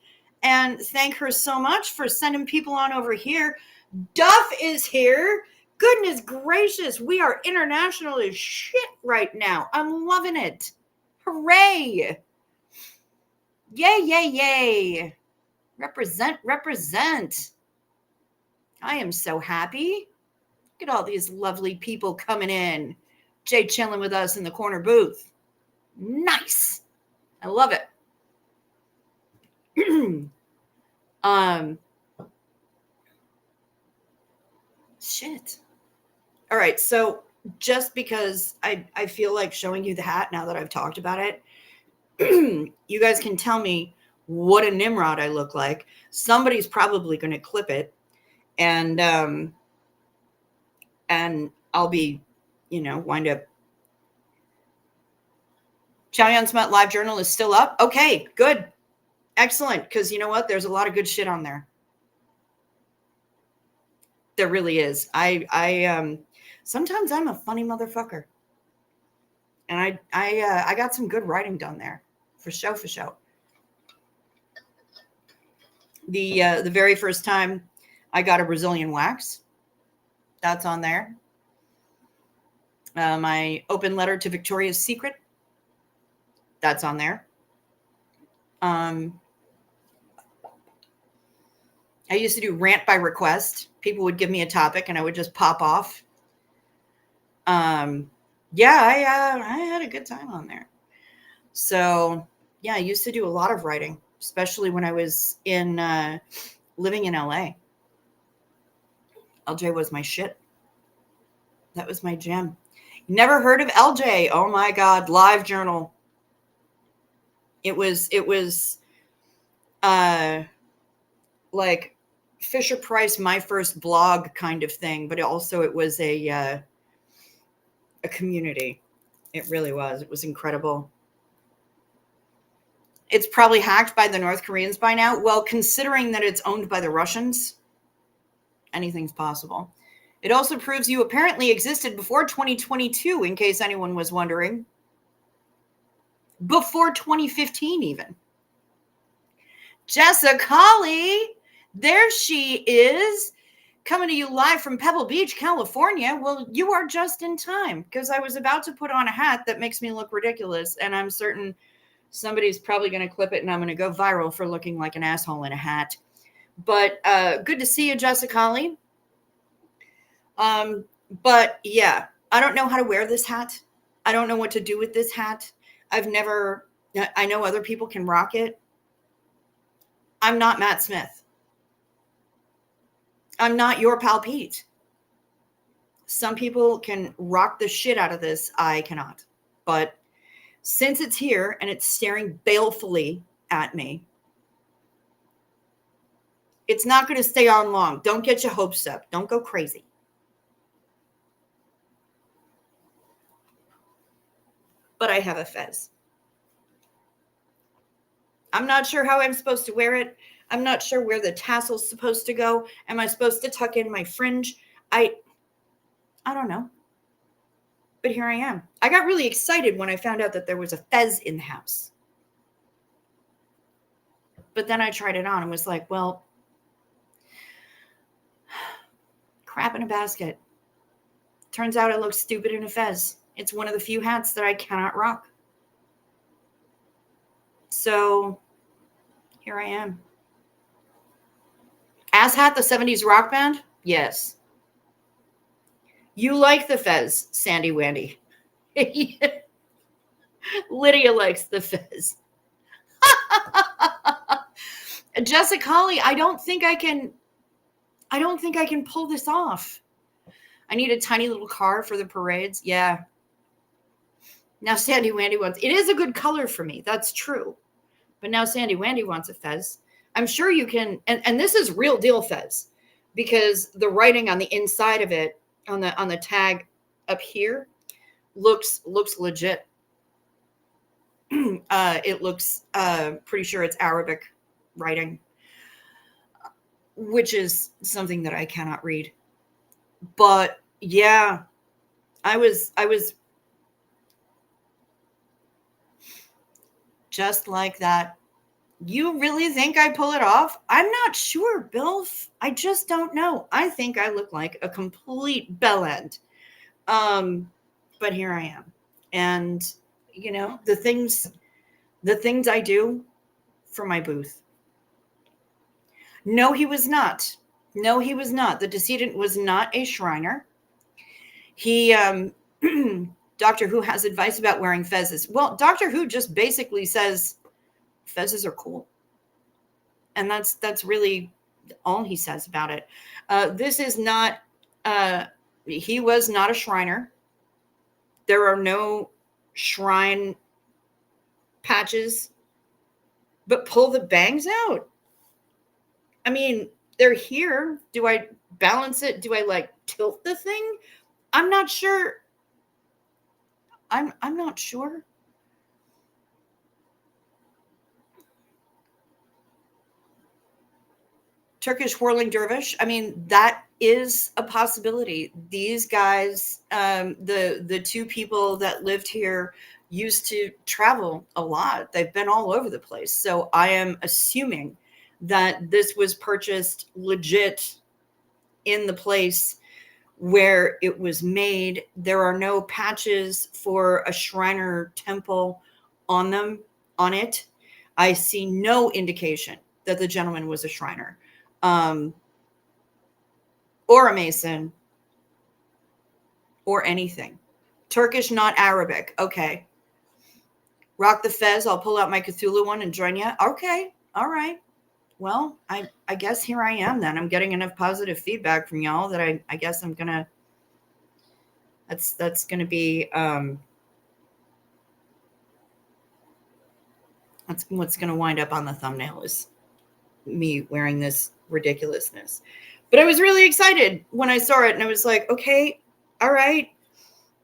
and thank her so much for sending people on over here. Duff is here. Goodness gracious. We are international as shit right now. I'm loving it. Hooray. Yay, yay, yay. Represent, represent. I am so happy. Look at all these lovely people coming in. Jay chilling with us in the corner booth. Nice. I love it. Shit. All right. So just because I feel like showing you the hat now that I've talked about it, you guys can tell me what a Nimrod I look like. Somebody's probably going to clip it. And I'll be, wind up. Chow Yun Smut live journal is still up. Okay, good. Excellent. Because you know what? There's a lot of good shit on there. There really is. I sometimes I'm a funny motherfucker. And I got some good writing done there. For show. The very first time I got a Brazilian wax, that's on there. My open letter to Victoria's Secret, that's on there. I used to do rant by request. People would give me a topic and I would just pop off. Yeah, I had a good time on there. So yeah, I used to do a lot of writing, especially when I was living in LA. LJ was my shit. That was my jam. Never heard of LJ. Oh my God. Live journal. It was like Fisher Price, my first blog kind of thing, but also it was a community. It really was. It was incredible. It's probably hacked by the North Koreans by now. Well, considering that it's owned by the Russians, anything's possible. It also proves you apparently existed before 2022, in case anyone was wondering. Before 2015, even. Jessica Colley, there she is, coming to you live from Pebble Beach, California. Well, you are just in time, because I was about to put on a hat that makes me look ridiculous, and I'm certain somebody's probably going to clip it, and I'm going to go viral for looking like an asshole in a hat. But good to see you, Jessica Colley. But yeah, I don't know how to wear this hat. I don't know what to do with this hat. I know other people can rock it. I'm not Matt Smith. I'm not your pal Pete. Some people can rock the shit out of this. I cannot. But since it's here and it's staring balefully at me, it's not going to stay on long. Don't get your hopes up. Don't go crazy. But I have a fez. I'm not sure how I'm supposed to wear it. I'm not sure where the tassel's supposed to go. Am I supposed to tuck in my fringe? I don't know. But here I am. I got really excited when I found out that there was a fez in the house. But then I tried it on and was like, well, crap in a basket. Turns out I look stupid in a fez. It's one of the few hats that I cannot rock. So here I am. Ass Hat, the 70s rock band? Yes. You like the fez, Sandy Wandy. Lydia likes the fez. Jessica Colley, I don't think I can pull this off. I need a tiny little car for the parades. Yeah. Now Sandy Wandy wants, it is a good color for me. That's true. But now Sandy Wandy wants a fez. I'm sure you can, and this is real deal fez, because the writing on the inside of it, on the tag up here, looks legit. It looks pretty sure it's Arabic writing, which is something that I cannot read. But yeah, I was just like that. You really think I pull it off? I'm not sure, Bill. I just don't know. I think I look like a complete bell end. But here I am. And you know, the things I do for my booth. No, he was not. No, he was not. The decedent was not a Shriner. He Doctor Who has advice about wearing fezzes. Well, Doctor Who just basically says fezzes are cool. And that's really all he says about it. This is not, he was not a Shriner. There are no shrine patches, but pull the bangs out. I mean, they're here. Do I balance it? Do I like tilt the thing? I'm not sure. I'm not sure. Turkish whirling dervish. I mean, that is a possibility. These guys, the two people that lived here used to travel a lot. They've been all over the place. So I am assuming that this was purchased legit in the place where it was made. There are no patches for a Shriner temple on it. I see no indication that the gentleman was a Shriner. Or a Mason, or anything. Turkish, not Arabic. Okay. Rock the fez. I'll pull out my Cthulhu one and join you. Okay. All right. Well, I guess here I am then. I'm getting enough positive feedback from y'all that I guess I'm gonna. That's gonna be that's what's gonna wind up on the thumbnail is me wearing this ridiculousness. But I was really excited when I saw it, and I was like, okay, all right,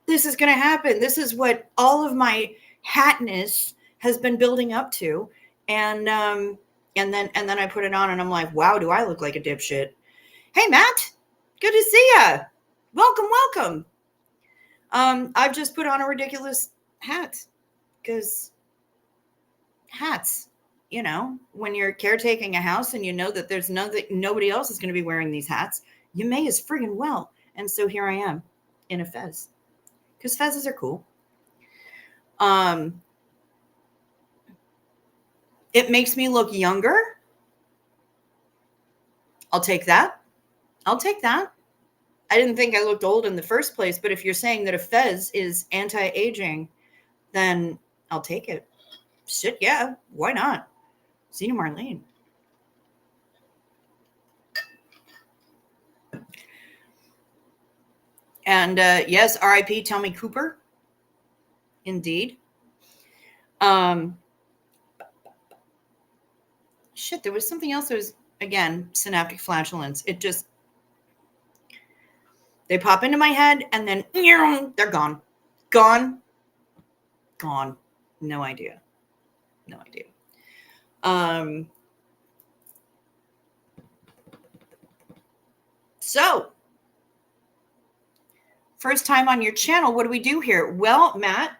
this is going to happen. This is what all of my hatness has been building up to. And then I put it on, and I'm like, wow, do I look like a dipshit? Hey, Matt, good to see ya. Welcome. I've just put on a ridiculous hat because hats. You know, when you're caretaking a house and you know that there's nobody else is going to be wearing these hats, you may as friggin' well. And so here I am in a fez, because fezzes are cool. It makes me look younger. I'll take that. I didn't think I looked old in the first place, but if you're saying that a fez is anti-aging, then I'll take it. Shit, yeah, why not? Zena Marlene. And yes, R.I.P. Tommy Cooper. Indeed. Shit, there was something else that was, again, synaptic flatulence. It just, they pop into my head and then they're gone. Gone. No idea. So, first time on your channel, what do we do here? Well, Matt,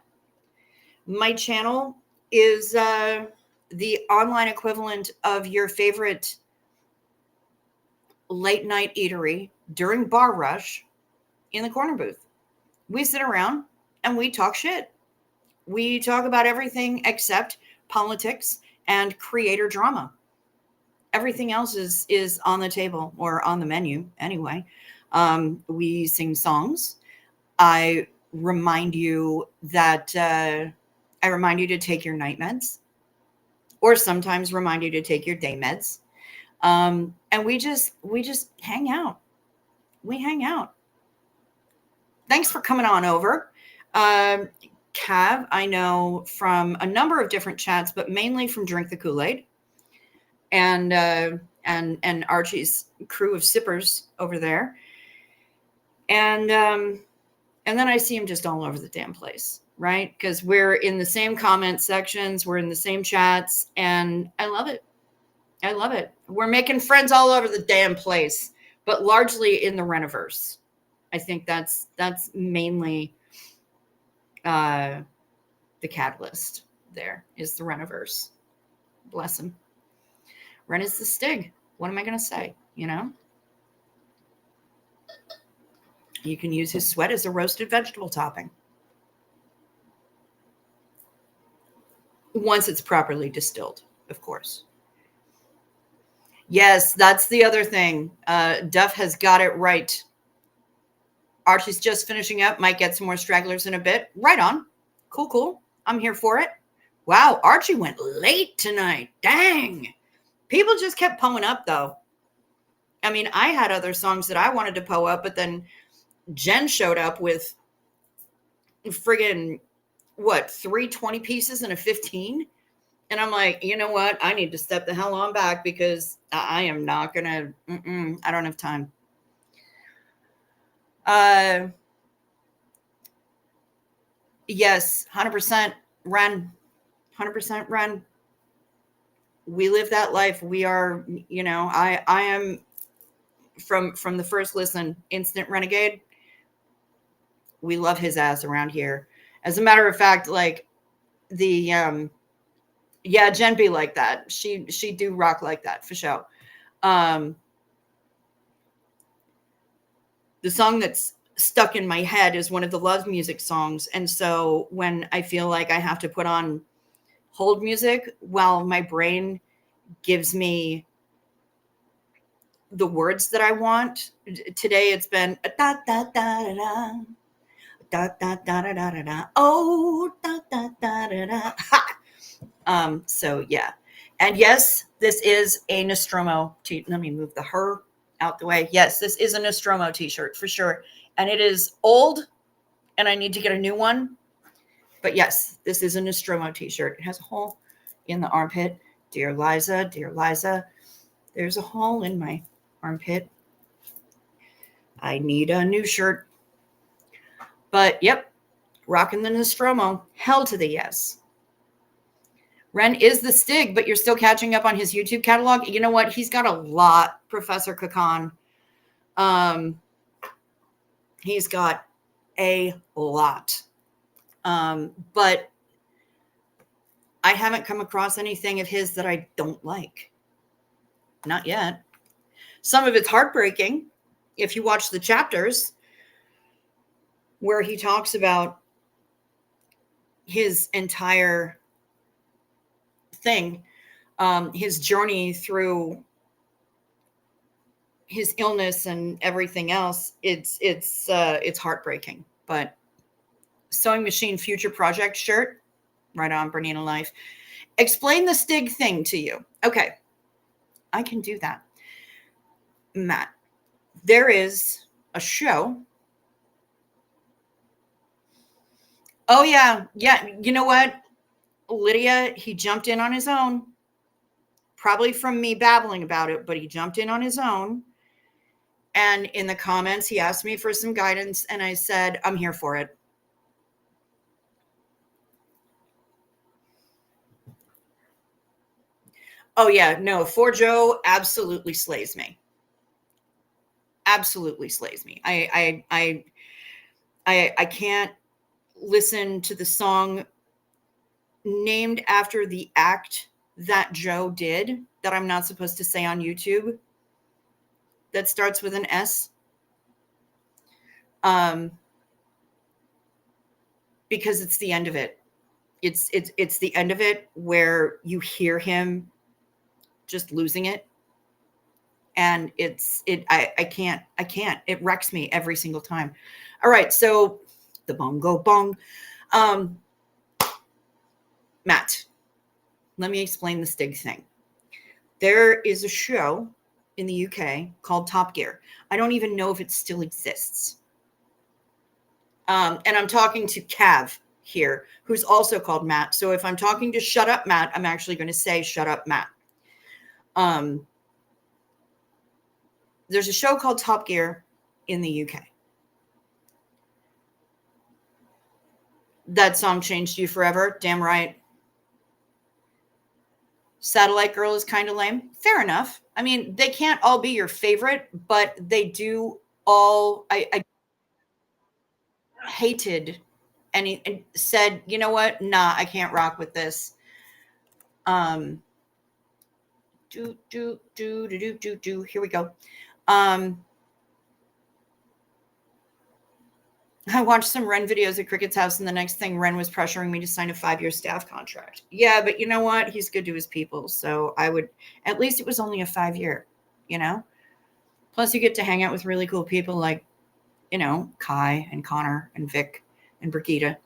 my channel is the online equivalent of your favorite late night eatery during bar rush in the corner booth. We sit around and we talk shit. We talk about everything except politics and creator drama. Everything else is on the table or on the menu anyway. We sing songs. I remind you to take your night meds, or sometimes remind you to take your day meds. And we just hang out. We hang out. thanks for coming on over. Cav, I know from a number of different chats, but mainly from Drink the Kool-Aid and Archie's crew of sippers over there. And then I see him just all over the damn place, right? Because we're in the same comment sections, we're in the same chats, and I love it. I love it. We're making friends all over the damn place, but largely in the Reniverse. I think that's mainly the catalyst. There is the Reniverse. Bless him. Ren is the Stig. What am I going to say? You know? You can use his sweat as a roasted vegetable topping. Once it's properly distilled, of course. Yes, that's the other thing. Duff has got it right. Archie's just finishing up. Might get some more stragglers in a bit. Right on. Cool. I'm here for it. Wow, Archie went late tonight. Dang. People just kept poeing up, though. I mean, I had other songs that I wanted to poe up, but then Jen showed up with friggin' 3 20 pieces and a 15? And I'm like, you know what? I need to step the hell on back because I am not going to, I don't have time. Yes, 100% Ren. 100% Ren. We live that life. We are, I am from the first listen, instant renegade. We love his ass around here. As a matter of fact, like the, yeah, Jen be like that. She do rock like that for sure. The song that's stuck in my head is one of the love music songs. And so when I feel like I have to put on hold music while my brain gives me the words that I want. Today it's been da da da da da da da da da da da. Oh da da da da da. Ha! So yeah. And yes, this is a Nostromo let me move the her out the way. Yes, this is a Nostromo t-shirt for sure. And it is old and I need to get a new one. But yes, this is a Nostromo t-shirt. It has a hole in the armpit. Dear Liza, there's a hole in my armpit. I need a new shirt. But yep, rocking the Nostromo. Hell to the yes. Ren is the Stig, but you're still catching up on his YouTube catalog. You know what? He's got a lot, Professor Kakan. He's got a lot. But I haven't come across anything of his that I don't like. Not yet. Some of it's heartbreaking. If you watch the chapters where he talks about his entire thing, his journey through his illness and everything else, it's heartbreaking. But Sewing Machine Future Project shirt, right on, Bernina Life. Explain the Stig thing to you. Okay, I can do that. Matt, there is a show. Oh, yeah. You know what? Lydia, he jumped in on his own. Probably from me babbling about it, but he jumped in on his own. And in the comments, he asked me for some guidance, and I said, I'm here for it. Oh, yeah. No, Forjo absolutely slays me. Absolutely slays me. I can't listen to the song named after the act that Joe did that I'm not supposed to say on YouTube that starts with an S. Because it's the end of it. It's the end of it where you hear him just losing it. And I can't. It wrecks me every single time. All right. So the bongo bong. Matt, let me explain the Stig thing. There is a show in the UK called Top Gear. I don't even know if it still exists. And I'm talking to Cav here, who's also called Matt. So if I'm talking to Shut Up Matt, I'm actually going to say Shut Up Matt. There's a show called Top Gear in the UK. That song changed you forever. Damn right. Satellite Girl is kind of lame. Fair enough. I mean, they can't all be your favorite, but they do all. I hated and said, you know what? Nah, I can't rock with this. Here we go. I watched some Ren videos at Cricket's house, and the next thing, Ren was pressuring me to sign a 5-year staff contract. Yeah, but you know what? He's good to his people. So I would, at least it was only a 5-year, you know? Plus, you get to hang out with really cool people like, you know, Kai and Connor and Vic and Brigitte.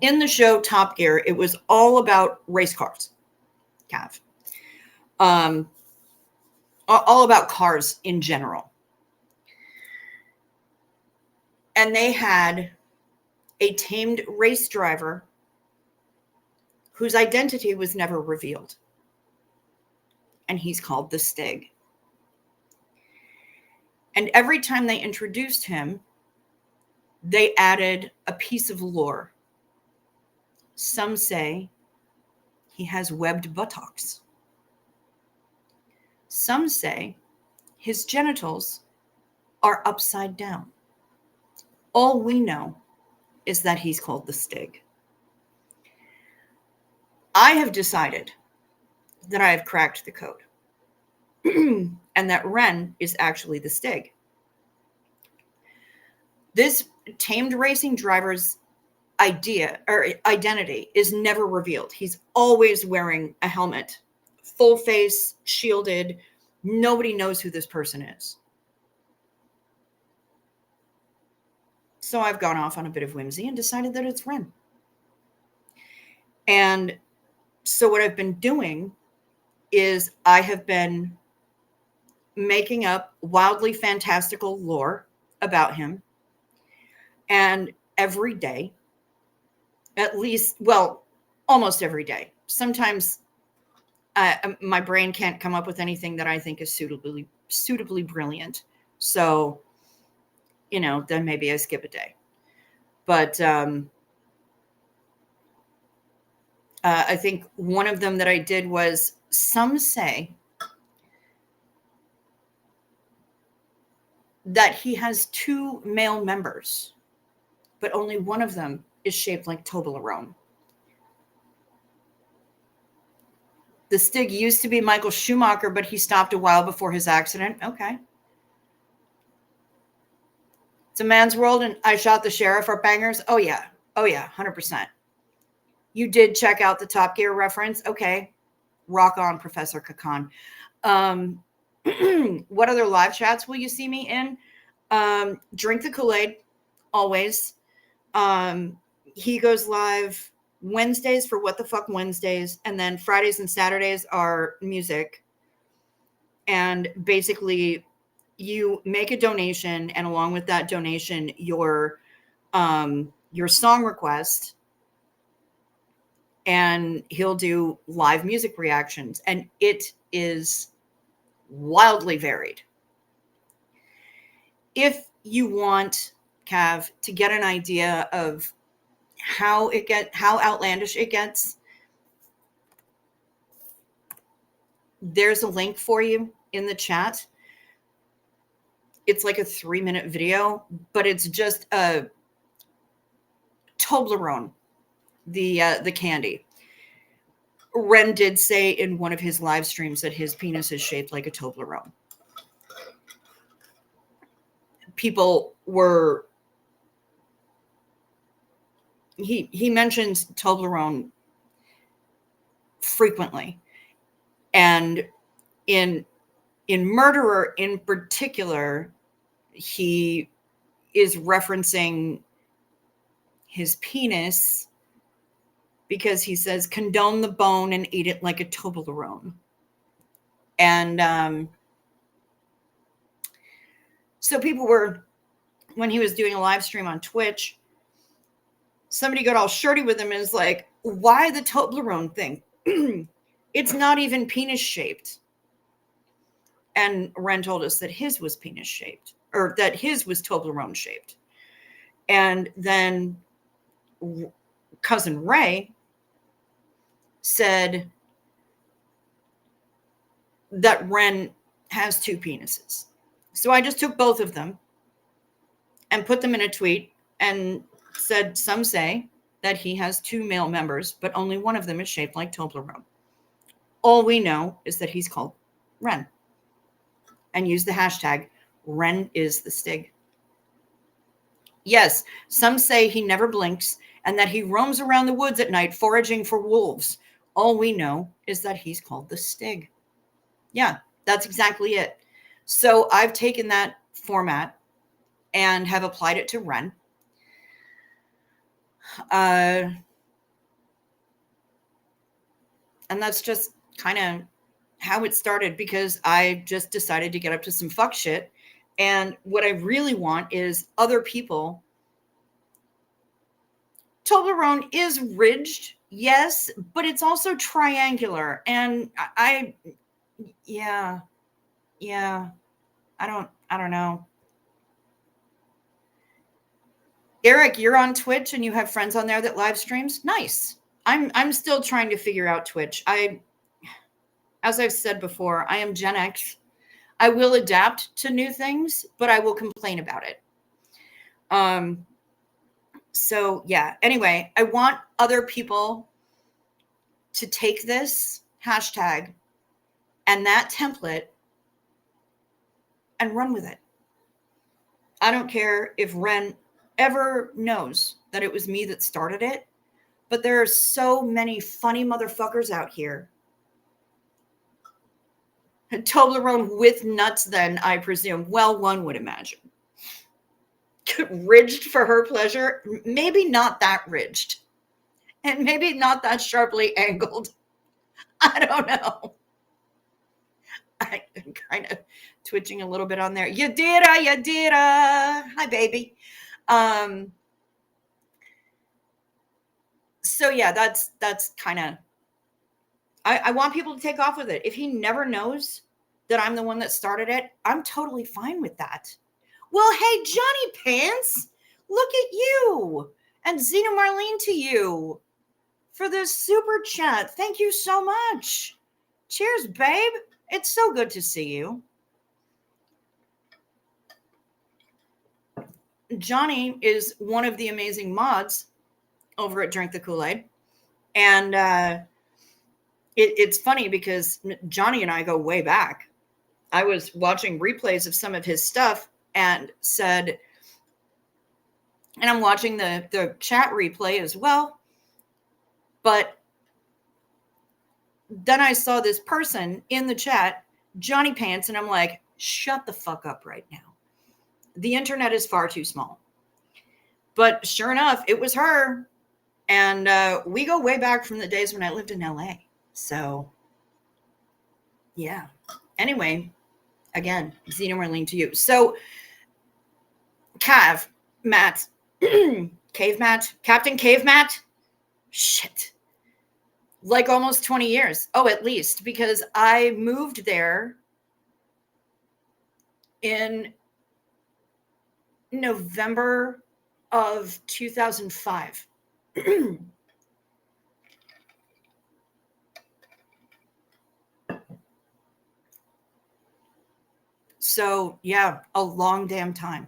In the show Top Gear, it was all about race cars, Cav. All about cars in general. And they had a tamed race driver whose identity was never revealed. And he's called the Stig. And every time they introduced him, they added a piece of lore. Some say he has webbed buttocks. Some say his genitals are upside down. All we know is that he's called the Stig. I have decided that I have cracked the code and that Ren is actually the Stig. This tamed racing driver's idea or identity is never revealed. He's always wearing a helmet, full face, shielded. Nobody knows who this person is. So I've gone off on a bit of whimsy and decided that it's Ren. And so what I've been doing is I have been making up wildly fantastical lore about him. And every day, at least, well, almost every day, sometimes my brain can't come up with anything that I think is suitably brilliant. So, you know, then maybe I skip a day. But I think one of them that I did was, some say that he has 2 male members, but only one of them is shaped like Toblerone. The Stig used to be Michael Schumacher, but he stopped a while before his accident. Okay. It's a man's world, and I shot the sheriff are bangers. Oh, yeah. Oh, yeah. 100%. You did check out the Top Gear reference. Okay. Rock on, Professor Kakan. What other live chats will you see me in? Drink the Kool-Aid, always. He goes live Wednesdays for What the Fuck Wednesdays, and then Fridays and Saturdays are music. And basically, you make a donation, and along with that donation, your song request, and he'll do live music reactions, and it is wildly varied. If you want, Cav, to get an idea of how outlandish it gets, there's a link for you in the chat. It's like a 3-minute video, but it's just a Toblerone, the candy. Ren did say in one of his live streams that his penis is shaped like a Toblerone. People were, he mentions Toblerone frequently, and in Murderer in particular, he is referencing his penis because he says, condone the bone and eat it like a Toblerone. And so people were when he was doing a live stream on Twitch, somebody got all shirty with him and is like, why the Toblerone thing? It's not even penis shaped. And Ren told us that his was penis shaped, or that his was Toblerone shaped. And then cousin Ray said that Ren has two penises. So I just took both of them and put them in a tweet and said, some say that he has two male members, but only one of them is shaped like Toblerone. All we know is that he's called Ren. And use the hashtag Ren is the Stig. Yes, some say he never blinks and that he roams around the woods at night foraging for wolves. All we know is that he's called the Stig. Yeah, that's exactly it. So I've taken that format and have applied it to Ren. And that's just kind of how it started, because I just decided to get up to some fuck shit. And what I really want is other people. Toblerone is ridged, yes, but it's also triangular. And I don't know. Eric, you're on Twitch and you have friends on there that live streams? Nice. I'm still trying to figure out Twitch. As I've said before, I am Gen X. I will adapt to new things, but I will complain about it. So yeah, anyway, I want other people to take this hashtag and that template and run with it. I don't care if Ren ever knows that it was me that started it, but there are so many funny motherfuckers out here. Toblerone with nuts, then, I presume. Well, one would imagine. Ridged for her pleasure? Maybe not that ridged. And maybe not that sharply angled. I don't know. I'm kind of twitching a little bit on there. You did. Hi, baby. So yeah, that's kind of, I want people to take off with it. If he never knows that I'm the one that started it, I'm totally fine with that. Well, hey, Johnny Pants, look at you. And Zena Marlene to you for this super chat. Thank you so much. Cheers, babe. It's so good to see you. Johnny is one of the amazing mods over at Drink the Kool-Aid. And it's funny because Johnny and I go way back. I was watching replays of some of his stuff and said, and I'm watching the chat replay as well, but then I saw this person in the chat, Johnny Pants, and I'm like, shut the fuck up right now. The internet is far too small. But sure enough, it was her. And we go way back from the days when I lived in LA. So, yeah. Anyway, again, Zena Marlene to you. So, Cav, Matt, Cave Matt, Captain Cave Matt, shit. Like almost 20 years. Oh, at least, because I moved there in November of 2005. So, yeah, a long damn time.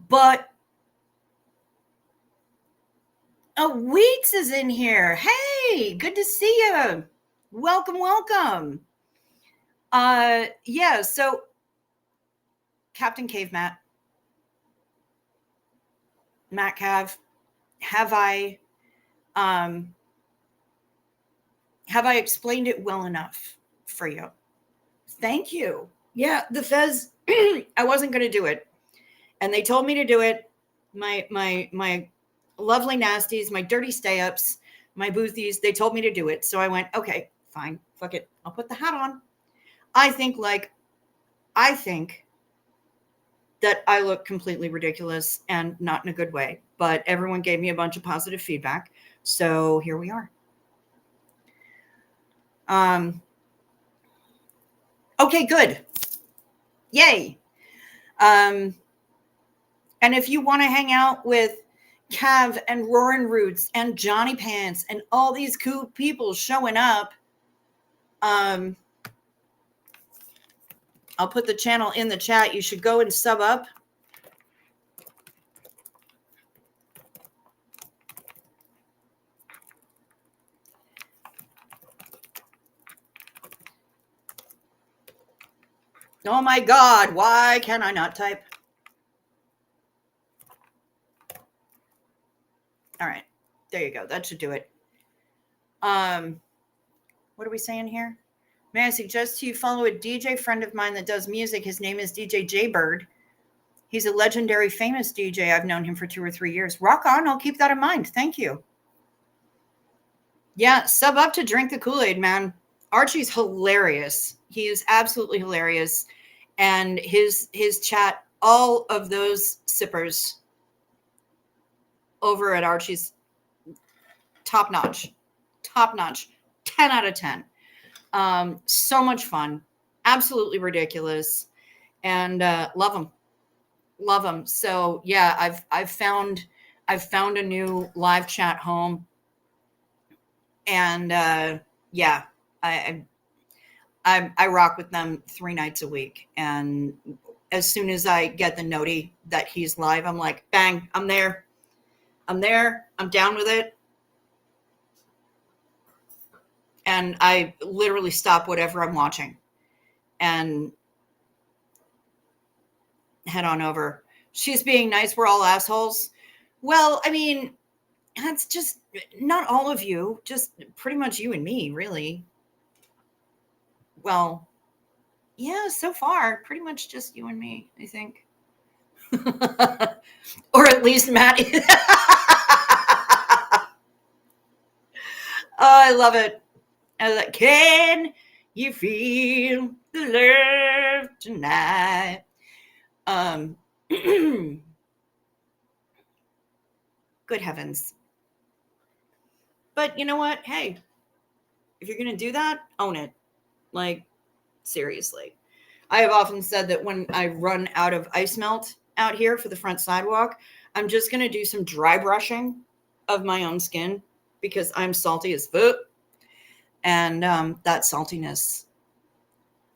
But Wheats is in here. Hey, good to see you. Welcome, welcome. Yeah, so Captain Cave Matt Cav, have I explained it well enough for you? Thank you. Yeah, the Fez, I wasn't going to do it. And they told me to do it. My lovely nasties, my dirty stay-ups, my boothies, they told me to do it. So I went, okay, fine, fuck it. I'll put the hat on. I think that I look completely ridiculous and not in a good way, but everyone gave me a bunch of positive feedback. So here we are. Okay, good. Yay. And if you want to hang out with Cav and Roaring Roots and Johnny Pants and all these cool people showing up, I'll put the channel in the chat. You should go and sub up. Oh my God, why can I not type? All right, there you go. That should do it. What are we saying here? May I suggest to you follow a DJ friend of mine that does music. His name is DJ Jaybird. He's a legendary, famous DJ. I've known him for 2 or 3 years. Rock on. I'll keep that in mind. Thank you. Yeah, sub up to Drink the Kool-Aid, man. Archie's hilarious. He is absolutely hilarious. And his chat, all of those sippers over at Archie's, top notch. 10 out of 10. So much fun. Absolutely ridiculous. And love them. So yeah, I've found a new live chat home. And yeah, I rock with them 3 nights a week. And as soon as I get the noti that he's live, I'm like, bang, I'm there. I'm down with it. And I literally stop whatever I'm watching and head on over. She's being nice. We're all assholes. Well, I mean, that's just not all of you, just pretty much you and me, really. Well, yeah, so far, pretty much just you and me, I think. Or at least Matt. Oh, I love it. I was like, can you feel the love tonight? Good heavens. But you know what? Hey, if you're going to do that, own it. Like, seriously. I have often said that when I run out of ice melt out here for the front sidewalk, I'm just going to do some dry brushing of my own skin because I'm salty as fuck. And that saltiness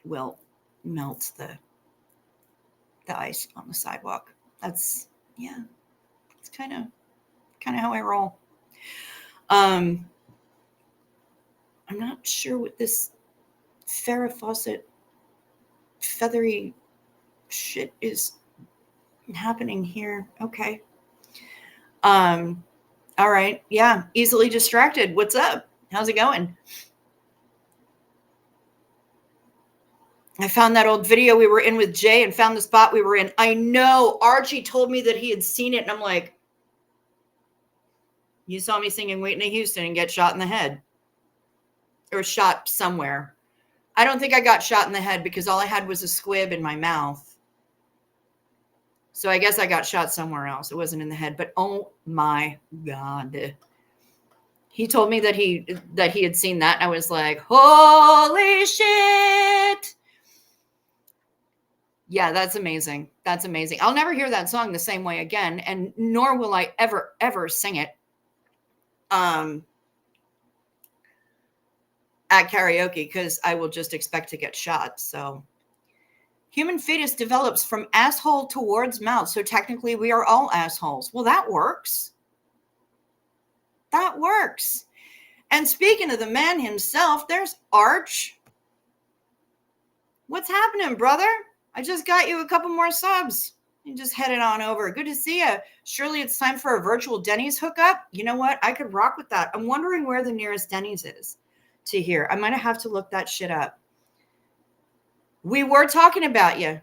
will melt the ice on the sidewalk. That's kind of how I roll. I'm not sure what this Farrah Fawcett feathery shit is happening here. Okay. All right. Yeah. Easily distracted. What's up? How's it going? I found that old video we were in with Jay and found the spot we were in. I know. Archie told me that he had seen it, and I'm like, you saw me singing Whitney Houston and get shot in the head. Or shot somewhere. I don't think I got shot in the head because all I had was a squib in my mouth. So I guess I got shot somewhere else. It wasn't in the head. But oh my God. He told me that he had seen that. And I was like, holy shit. Yeah, that's amazing. That's amazing. I'll never hear that song the same way again. And nor will I ever, ever sing it. At karaoke, because I will just expect to get shot. So human fetus develops from asshole towards mouth. So technically we are all assholes. Well, that works. That works. And speaking of the man himself, there's Arch. What's happening, brother? I just got you a couple more subs. You just headed on over. Good to see you. Surely it's time for a virtual Denny's hookup. You know what? I could rock with that. I'm wondering where the nearest Denny's is to here. I might have to look that shit up. We were talking about you.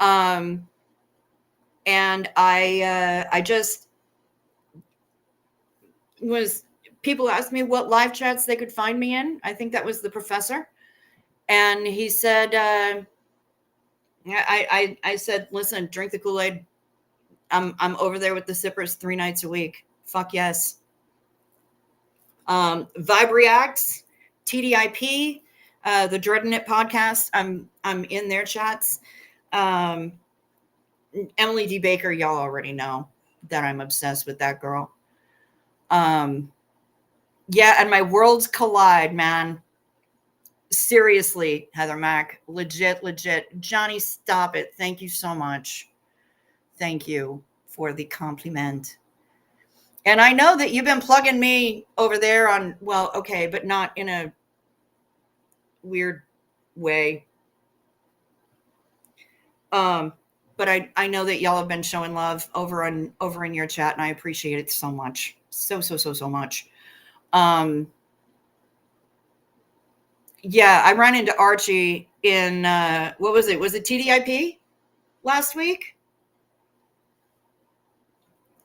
And I just was, people asked me what live chats they could find me in. I think that was the professor. And he said, I said, listen, drink the Kool-Aid. I'm over there with the sippers 3 nights a week. Fuck yes. Vibe Reacts, TDIP, the Dreading It podcast. I'm in their chats. Emily D. Baker, y'all already know that I'm obsessed with that girl. Yeah, and my worlds collide, man. Seriously, Heather Mack, legit. Johnny, stop it. Thank you so much. Thank you for the compliment. And I know that you've been plugging me over there on, well, okay, but not in a weird way. But I know that y'all have been showing love over in your chat, and I appreciate it so much. So much. Yeah, I ran into Archie in what was it? Was it TDIP last week?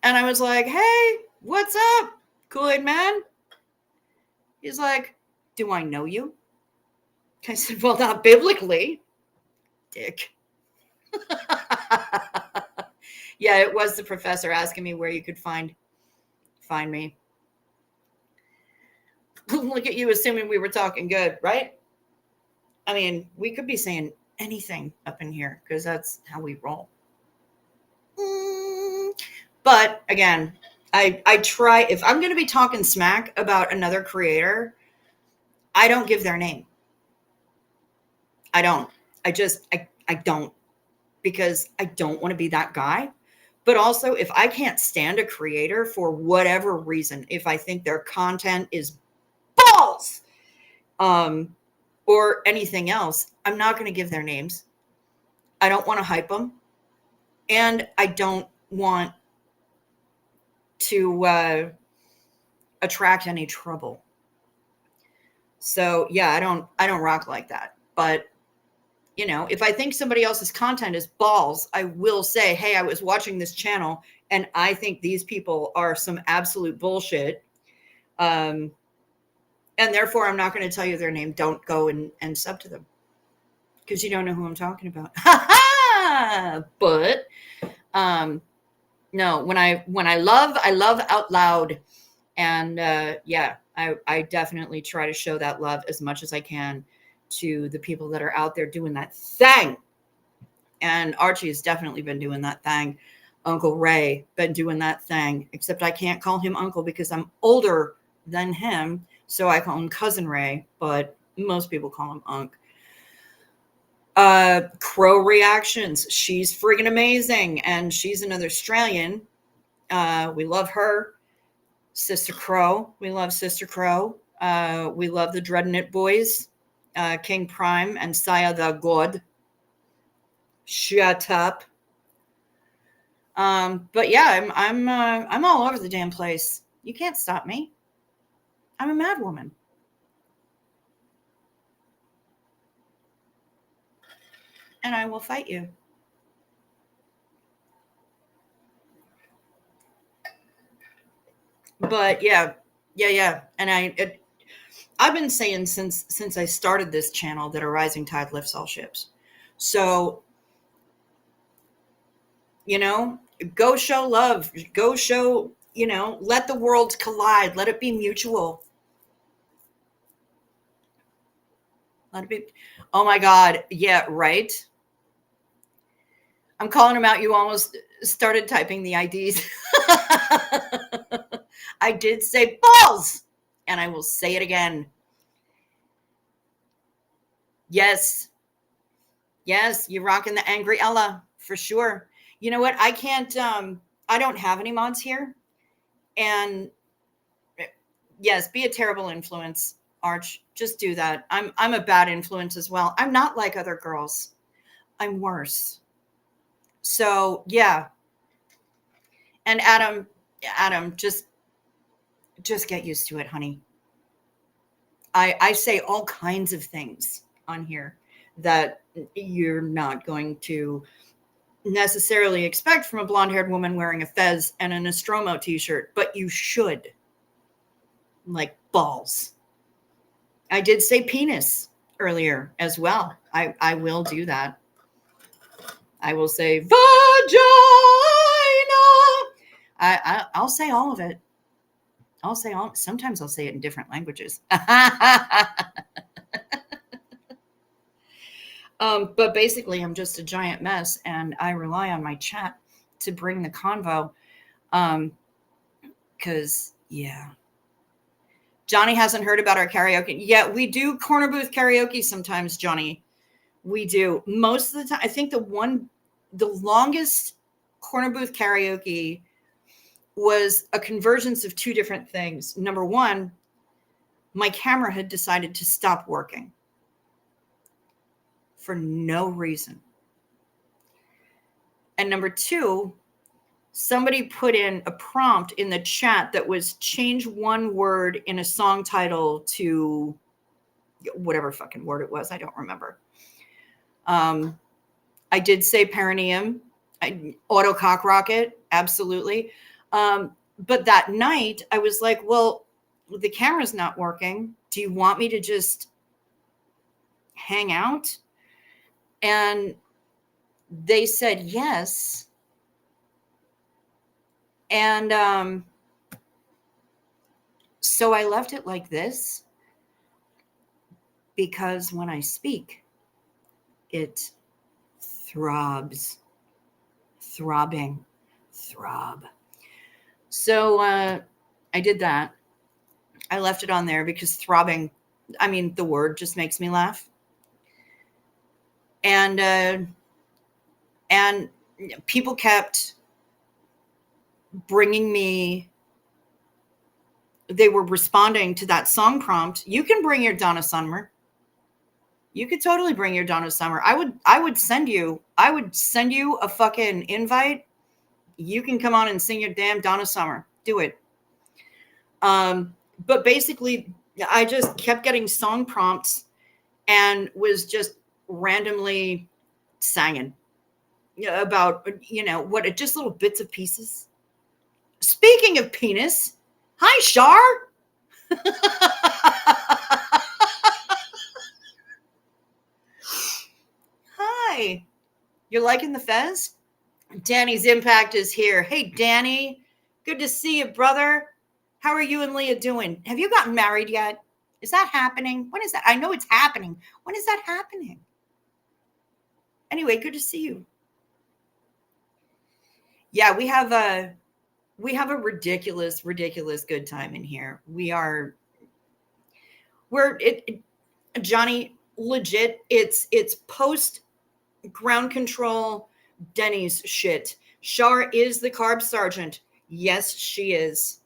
And I was like, "Hey, what's up, Kool-Aid Man?" He's like, "Do I know you?" I said, "Well, not biblically, dick." Yeah, it was the professor asking me where you could find me. Look at you assuming we were talking good, right? I mean, we could be saying anything up in here because that's how we roll. But again, I try, if I'm going to be talking smack about another creator, I don't give their name. I don't. I don't, because I don't want to be that guy. But also, if I can't stand a creator for whatever reason, if I think their content is balls, or anything else, I'm not going to give their names. I don't want to hype them, and I don't want to attract any trouble. So yeah, I don't rock like that. But you know, if I think somebody else's content is balls, I will say, hey, I was watching this channel and I think these people are some absolute bullshit. And therefore I'm not going to tell you their name. Don't go and sub to them, because you don't know who I'm talking about. But no, when I love out loud. And yeah, I definitely try to show that love as much as I can to the people that are out there doing that thing. And Archie has definitely been doing that thing. Uncle Ray been doing that thing, except I can't call him uncle because I'm older than him. So I call him Cousin Ray, but most people call him Unc. Crow Reactions. She's friggin' amazing. And she's another Australian. We love her. Sister Crow. We love Sister Crow. We love the Dreading It boys. King Prime and Saya the God. Shut up. But yeah, I'm all over the damn place. You can't stop me. I'm a mad woman. And I will fight you. But yeah. And I've been saying since I started this channel that a rising tide lifts all ships. So, you know, go show love. Go show, you know, let the worlds collide. Let it be mutual. Let it be. Oh my God. Yeah, right. I'm calling them out. You almost started typing the IDs. I did say balls, and I will say it again. Yes, you're rocking the angry Ella for sure. You know what? I can't. I don't have any mods here, and yes, be a terrible influence, Arch. Just do that. I'm a bad influence as well. I'm not like other girls. I'm worse. So yeah. And Adam, just get used to it, honey. I say all kinds of things on here that you're not going to necessarily expect from a blonde-haired woman wearing a fez and a Nostromo t-shirt, but you should. Like balls. I did say penis earlier as well. I will do that. I will say vagina. I'll say all of it. I'll say all. Sometimes I'll say it in different languages. But basically, I'm just a giant mess, and I rely on my chat to bring the convo. Because yeah, Johnny hasn't heard about our karaoke. Yeah, we do corner booth karaoke sometimes, Johnny. We do. Most of the time, I think the longest corner booth karaoke was a convergence of two different things. Number one, my camera had decided to stop working for no reason. And number two, somebody put in a prompt in the chat that was change one word in a song title to whatever fucking word it was. I don't remember. I did say perineum, auto cock rocket, absolutely. But that night I was like, well, the camera's not working. Do you want me to just hang out? And they said yes. And so I left it like this, because when I speak, it throbs, throbbing, throb. So I did that. I left it on there because throbbing, I mean, the word just makes me laugh. And people kept bringing me, they were responding to that song prompt. You can bring your Donna Summer. You could totally bring your Donna Summer. I would send you a fucking invite. You can come on and sing your damn Donna Summer. Do it. But basically I just kept getting song prompts and was just randomly singing about, what, just little bits of pieces. Speaking of penis, hi, Shar. Hi. You're liking the fez? Danny's Impact is here. Hey, Danny. Good to see you, brother. How are you and Leah doing? Have you gotten married yet? Is that happening? When is that? I know it's happening. When is that happening? Anyway, good to see you. Yeah, we have a ridiculous good time in here. Johnny, legit, it's post ground control Denny's shit. Shar is the carb sergeant. Yes, she is.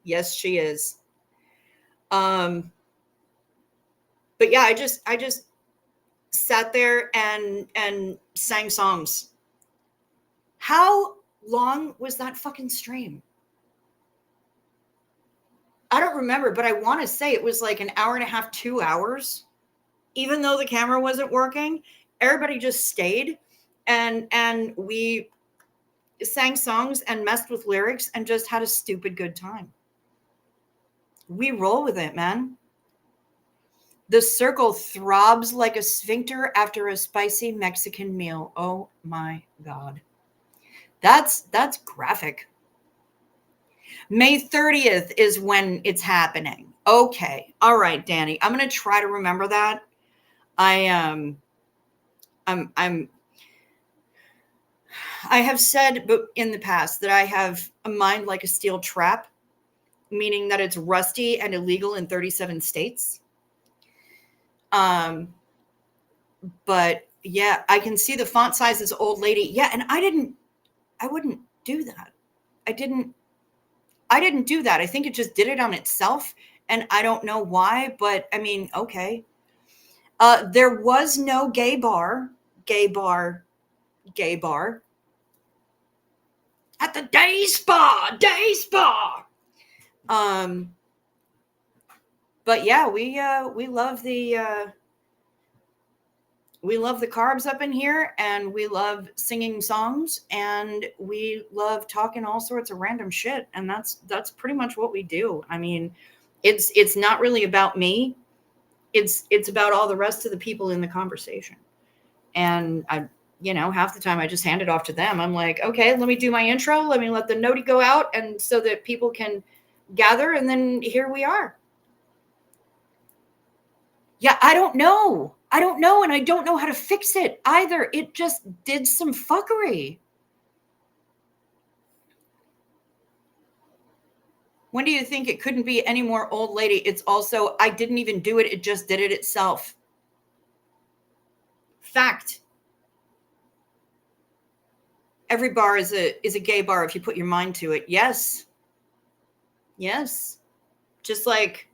Yes, she is. But yeah, I just sat there and sang songs. How long was that fucking stream? I don't remember, but I want to say it was like an hour and a half, 2 hours. Even though the camera wasn't working, everybody just stayed and we sang songs and messed with lyrics and just had a stupid good time. We roll with it, man. The circle throbs like a sphincter after a spicy Mexican meal. Oh my God. That's graphic. May 30th is when it's happening. Okay. All right, Danny. I'm going to try to remember that. I have said in the past that I have a mind like a steel trap, meaning that it's rusty and illegal in 37 states. But yeah, I can see the font size is old lady. Yeah, and I wouldn't do that. I didn't do that. I think it just did it on itself, and I don't know why, but I mean, okay. There was no gay bar at the day spa. But yeah, we love the carbs up in here, and we love singing songs, and we love talking all sorts of random shit, and that's pretty much what we do. I mean, it's not really about me. It's about all the rest of the people in the conversation. And half the time I just hand it off to them. I'm like, okay, let me do my intro. Let me let the noti go out, and so that people can gather. And then here we are. Yeah, I don't know. And I don't know how to fix it either. It just did some fuckery. When do you think it couldn't be any more old lady? It's also, I didn't even do it. It just did it itself. Fact. Every bar is a gay bar if you put your mind to it. Yes. Just like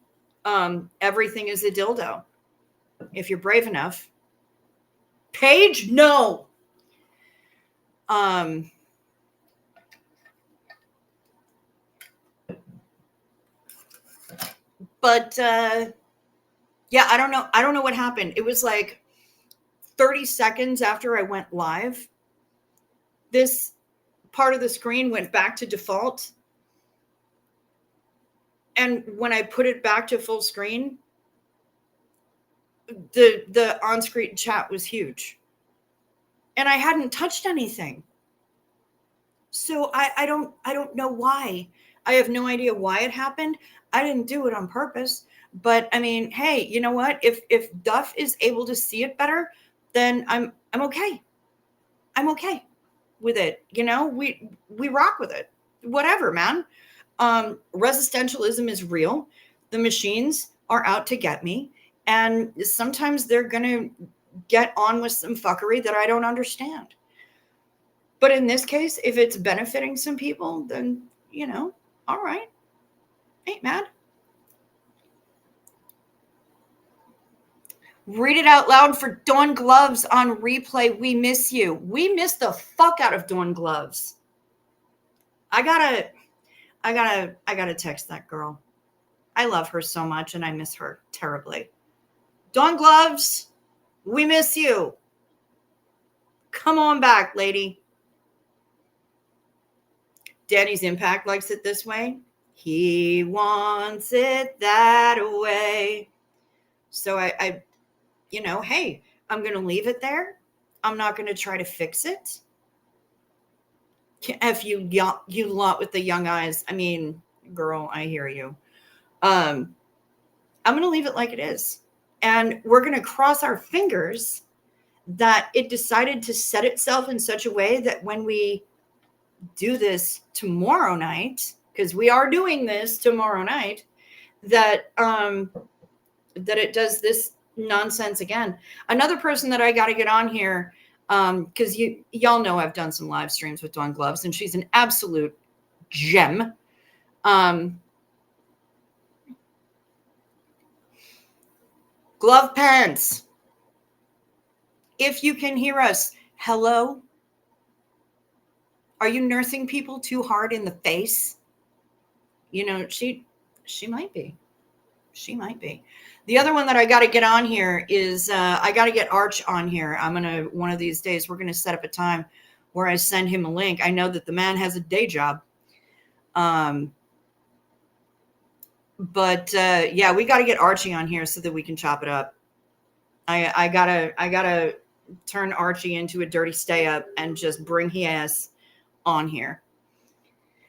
everything is a dildo if you're brave enough. Paige, no. But yeah, I don't know what happened. It was like 30 seconds after I went live, this part of the screen went back to default. And when I put it back to full screen, the on-screen chat was huge. And I hadn't touched anything. So I don't know why. I have no idea why it happened. I didn't do it on purpose. But I mean, hey, you know what? If Duff is able to see it better, then I'm okay. I'm okay with it. We rock with it. Whatever, man. Resistentialism is real. The machines are out to get me. And sometimes they're going to get on with some fuckery that I don't understand. But in this case, if it's benefiting some people, then, all right. Ain't mad. Read it out loud for Dawn Gloves on replay. We miss you. We miss the fuck out of Dawn Gloves. I gotta text that girl. I love her so much and I miss her terribly. Dawn Gloves, we miss you. Come on back, lady. Danny's Impact likes it this way. He wants it that way. So I hey, I'm going to leave it there. I'm not going to try to fix it. If you lot with the young eyes, I mean, girl, I hear you. I'm going to leave it like it is. And we're going to cross our fingers that it decided to set itself in such a way that when we do this tomorrow night, because we are doing this tomorrow night, that it does this nonsense again. Another person that I got to get on here, because y'all know I've done some live streams with Dawn Gloves, and she's an absolute gem. Glove Pants. If you can hear us, hello. Are you nursing people too hard in the face? She might be. She might be. The other one that I got to get on here is I got to get Arch on here. One of these days, we're going to set up a time where I send him a link. I know that the man has a day job. But yeah, we got to get Archie on here so that we can chop it up. I gotta turn Archie into a dirty stay up and just bring his ass on here.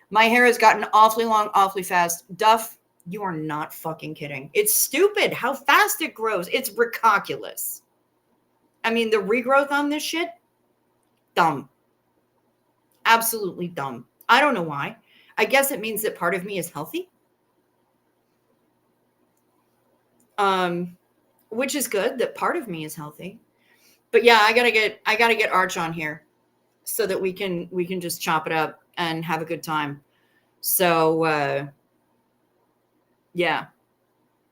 My hair has gotten awfully long, awfully fast. Duff, you are not fucking kidding. It's stupid how fast it grows. It's ridiculous. I mean, the regrowth on this shit, dumb. Absolutely dumb. I don't know why. I guess it means that part of me is healthy. Which is good that part of me is healthy. But yeah, I gotta get Arch on here so that we can just chop it up and have a good time. So yeah,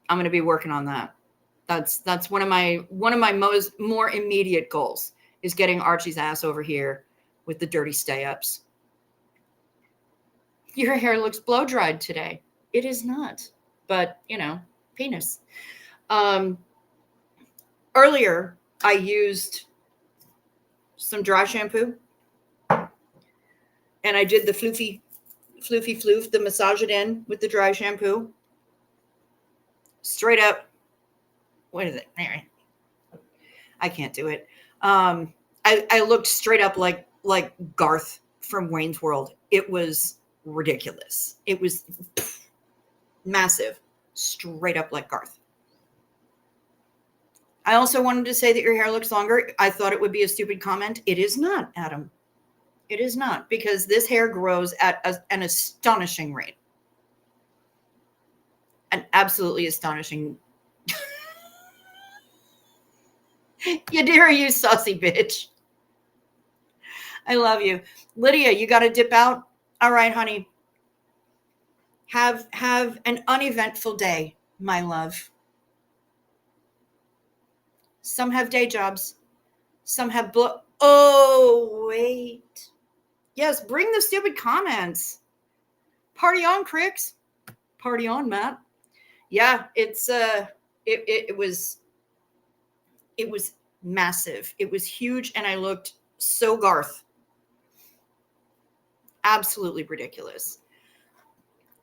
I'm gonna be working on that. That's one of my more immediate goals is getting Archie's ass over here with the dirty stay-ups. Your hair looks blow dried today. It is not, but penis. Earlier I used some dry shampoo and I did the floofy floof, the massage it in with the dry shampoo. Straight up, what is it? I can't do it. I looked straight up like Garth from Wayne's World. It was ridiculous. It was massive, straight up like Garth. I also wanted to say that your hair looks longer. I thought it would be a stupid comment. It is not, Adam. It is not, because this hair grows at an astonishing rate. An absolutely astonishing. You dare, you saucy bitch. I love you. Lydia, you got to dip out. All right, honey. Have an uneventful day, my love. Some have day jobs. Some have oh, wait. Yes, bring the stupid comments. Party on, Cricks. Party on, Matt. Yeah, it's it was massive. It was huge, and I looked so Garth. Absolutely ridiculous.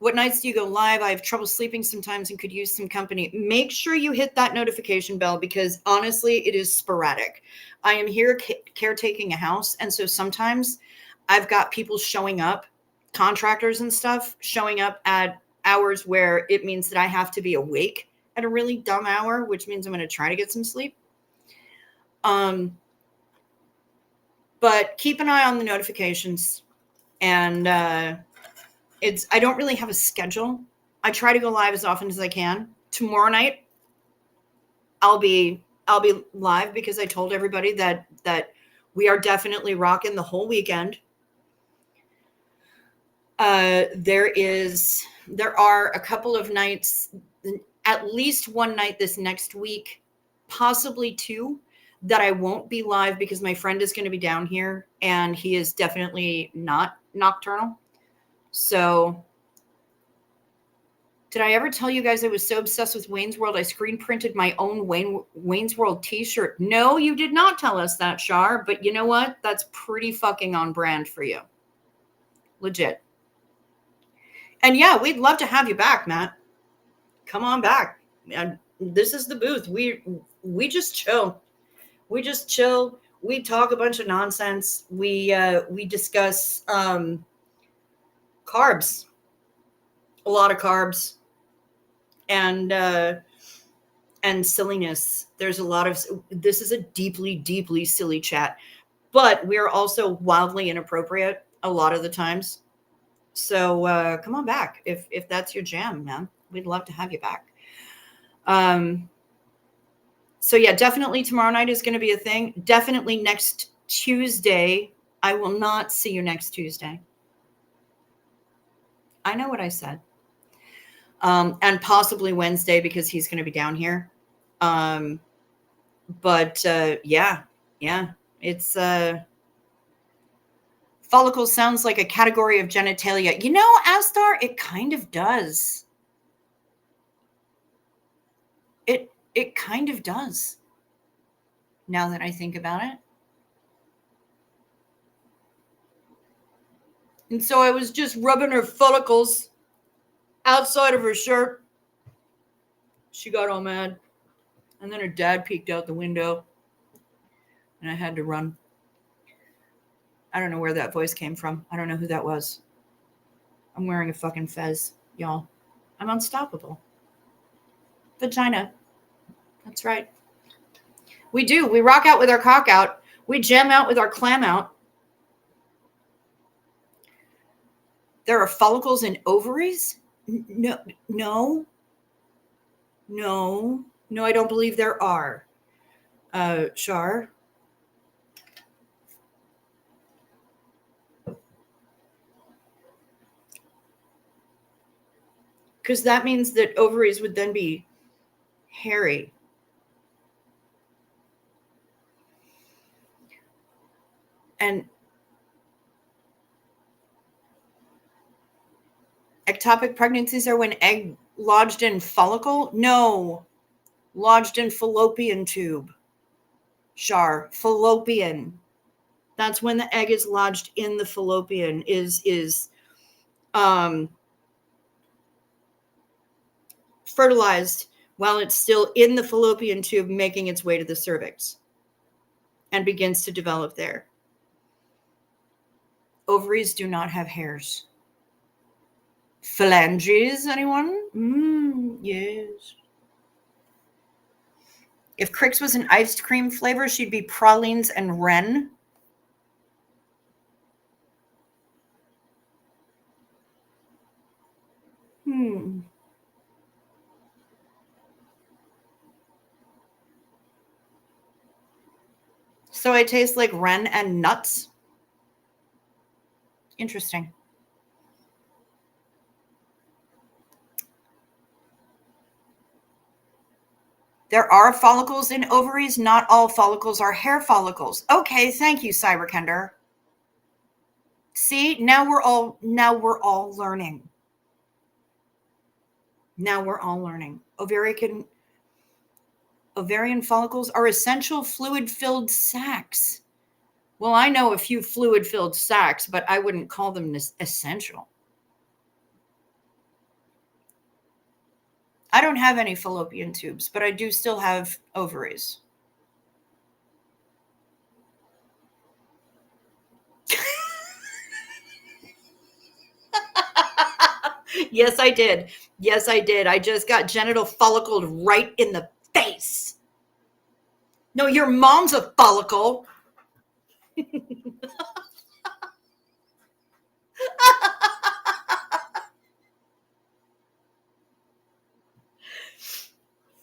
What nights do you go live? I have trouble sleeping sometimes and could use some company. Make sure you hit that notification bell, because honestly, it is sporadic. I am here caretaking a house, and so sometimes I've got people showing up, contractors and stuff, showing up at hours where it means that I have to be awake at a really dumb hour, which means I'm going to try to get some sleep. But keep an eye on the notifications, and I don't really have a schedule. I try to go live as often as I can. Tomorrow night, I'll be live, because I told everybody that we are definitely rocking the whole weekend. There are a couple of nights, at least one night this next week, possibly two, that I won't be live because my friend is going to be down here, and he is definitely not nocturnal. So, did I ever tell you guys I was so obsessed with Wayne's World, I screen printed my own Wayne's World t-shirt? No, you did not tell us that, Shar, but you know what? That's pretty fucking on brand for you. Legit. And yeah, we'd love to have you back, Matt. Come on back. This is the booth. We just chill. We just chill. We talk a bunch of nonsense. We discuss carbs. A lot of carbs. And silliness. There's a lot of, this is a deeply, deeply silly chat, but we're also wildly inappropriate a lot of the times. So come on back if that's your jam, man. We'd love to have you back. So yeah, definitely tomorrow night is going to be a thing. Definitely next Tuesday. I will not see you next Tuesday. I know what I said. And possibly Wednesday, because he's going to be down here. But yeah, it's follicle sounds like a category of genitalia. You know, Astar, it kind of does. It kind of does. Now that I think about it. And so I was just rubbing her follicles outside of her shirt. She got all mad. And then her dad peeked out the window. And I had to run. I don't know where that voice came from. I don't know who that was. I'm wearing a fucking fez, y'all. I'm unstoppable. Vagina. That's right. We do. We rock out with our cock out. We jam out with our clam out. There are follicles in ovaries? No, I don't believe there are. Shar? Because that means that ovaries would then be hairy. And ectopic pregnancies are when egg lodged in follicle? No. Lodged in fallopian tube. Shar. Fallopian. That's when the egg is lodged in the fallopian, is fertilized while it's still in the fallopian tube, making its way to the cervix and begins to develop there. Ovaries do not have hairs. Phalanges, anyone? Yes. If Crix was an ice cream flavor, she'd be pralines and Ren. So I taste like Ren and nuts. Interesting. There are follicles in ovaries. Not all follicles are hair follicles. Okay, thank you, Cyberkender. See, now we're all learning. Now we're all learning. Ovarian follicles are essential fluid-filled sacs. Well, I know a few fluid-filled sacs, but I wouldn't call them essential. I don't have any fallopian tubes, but I do still have ovaries. Yes, I did. Yes, I did. I just got genital follicled right in the face. No, your mom's a follicle.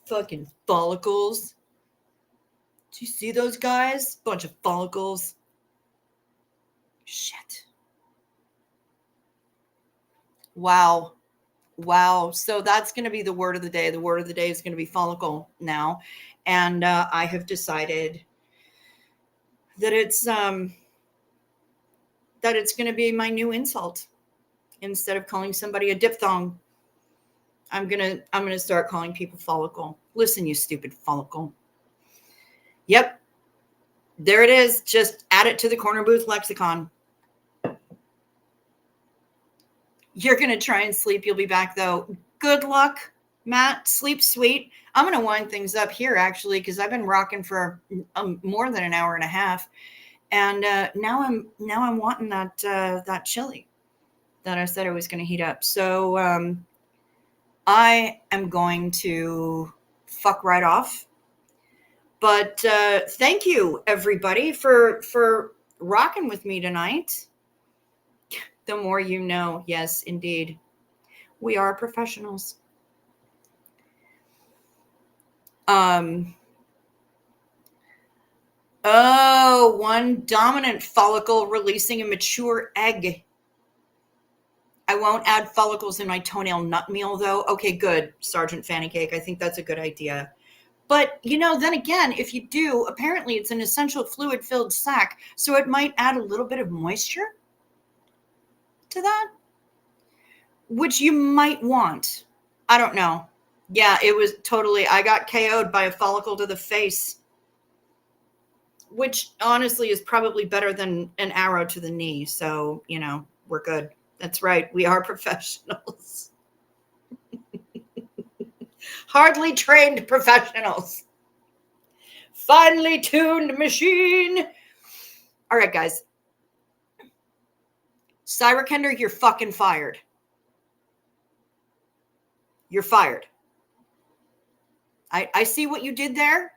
Fucking follicles. Do you see those guys? Bunch of follicles. Shit. Wow. So that's going to be the word of the day. The word of the day is going to be follicle now. And I have decided that it's going to be my new insult. Instead of calling somebody a diphthong, I'm going to start calling people follicle. Listen, you stupid follicle. Yep. There it is. Just add it to the corner booth lexicon. You're going to try and sleep. You'll be back, though. Good luck, Matt. Sleep sweet. I'm going to wind things up here, actually, because I've been rocking for more than an hour and a half. And now I'm wanting that chili that I said I was going to heat up. So I am going to fuck right off. But thank you, everybody, for rocking with me tonight. The more you know. Yes, indeed. We are professionals. One dominant follicle releasing a mature egg. I won't add follicles in my toenail nut meal, though. Okay, good, Sergeant Fanny Cake. I think that's a good idea. But, then again, if you do, apparently it's an essential fluid-filled sac, so it might add a little bit of moisture to that, which you might want. I don't know. Yeah, it was totally, I got KO'd by a follicle to the face, which honestly is probably better than an arrow to the knee. So, we're good. That's right. We are professionals. Hardly trained professionals. Finely tuned machine. All right, guys. Cyberkender, you're fucking fired. You're fired. I see what you did there,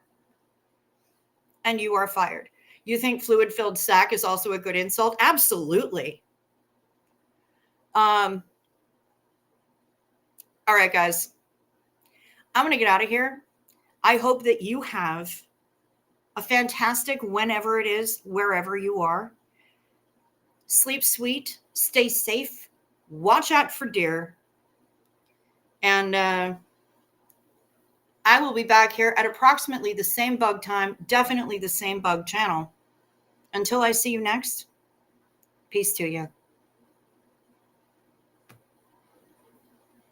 and you are fired. You think fluid-filled sac is also a good insult? Absolutely. All right, guys. I'm going to get out of here. I hope that you have a fantastic whenever it is, wherever you are. Sleep sweet. Stay safe. Watch out for deer. And I will be back here at approximately the same bug time, definitely the same bug channel. Until I see you next, peace to you.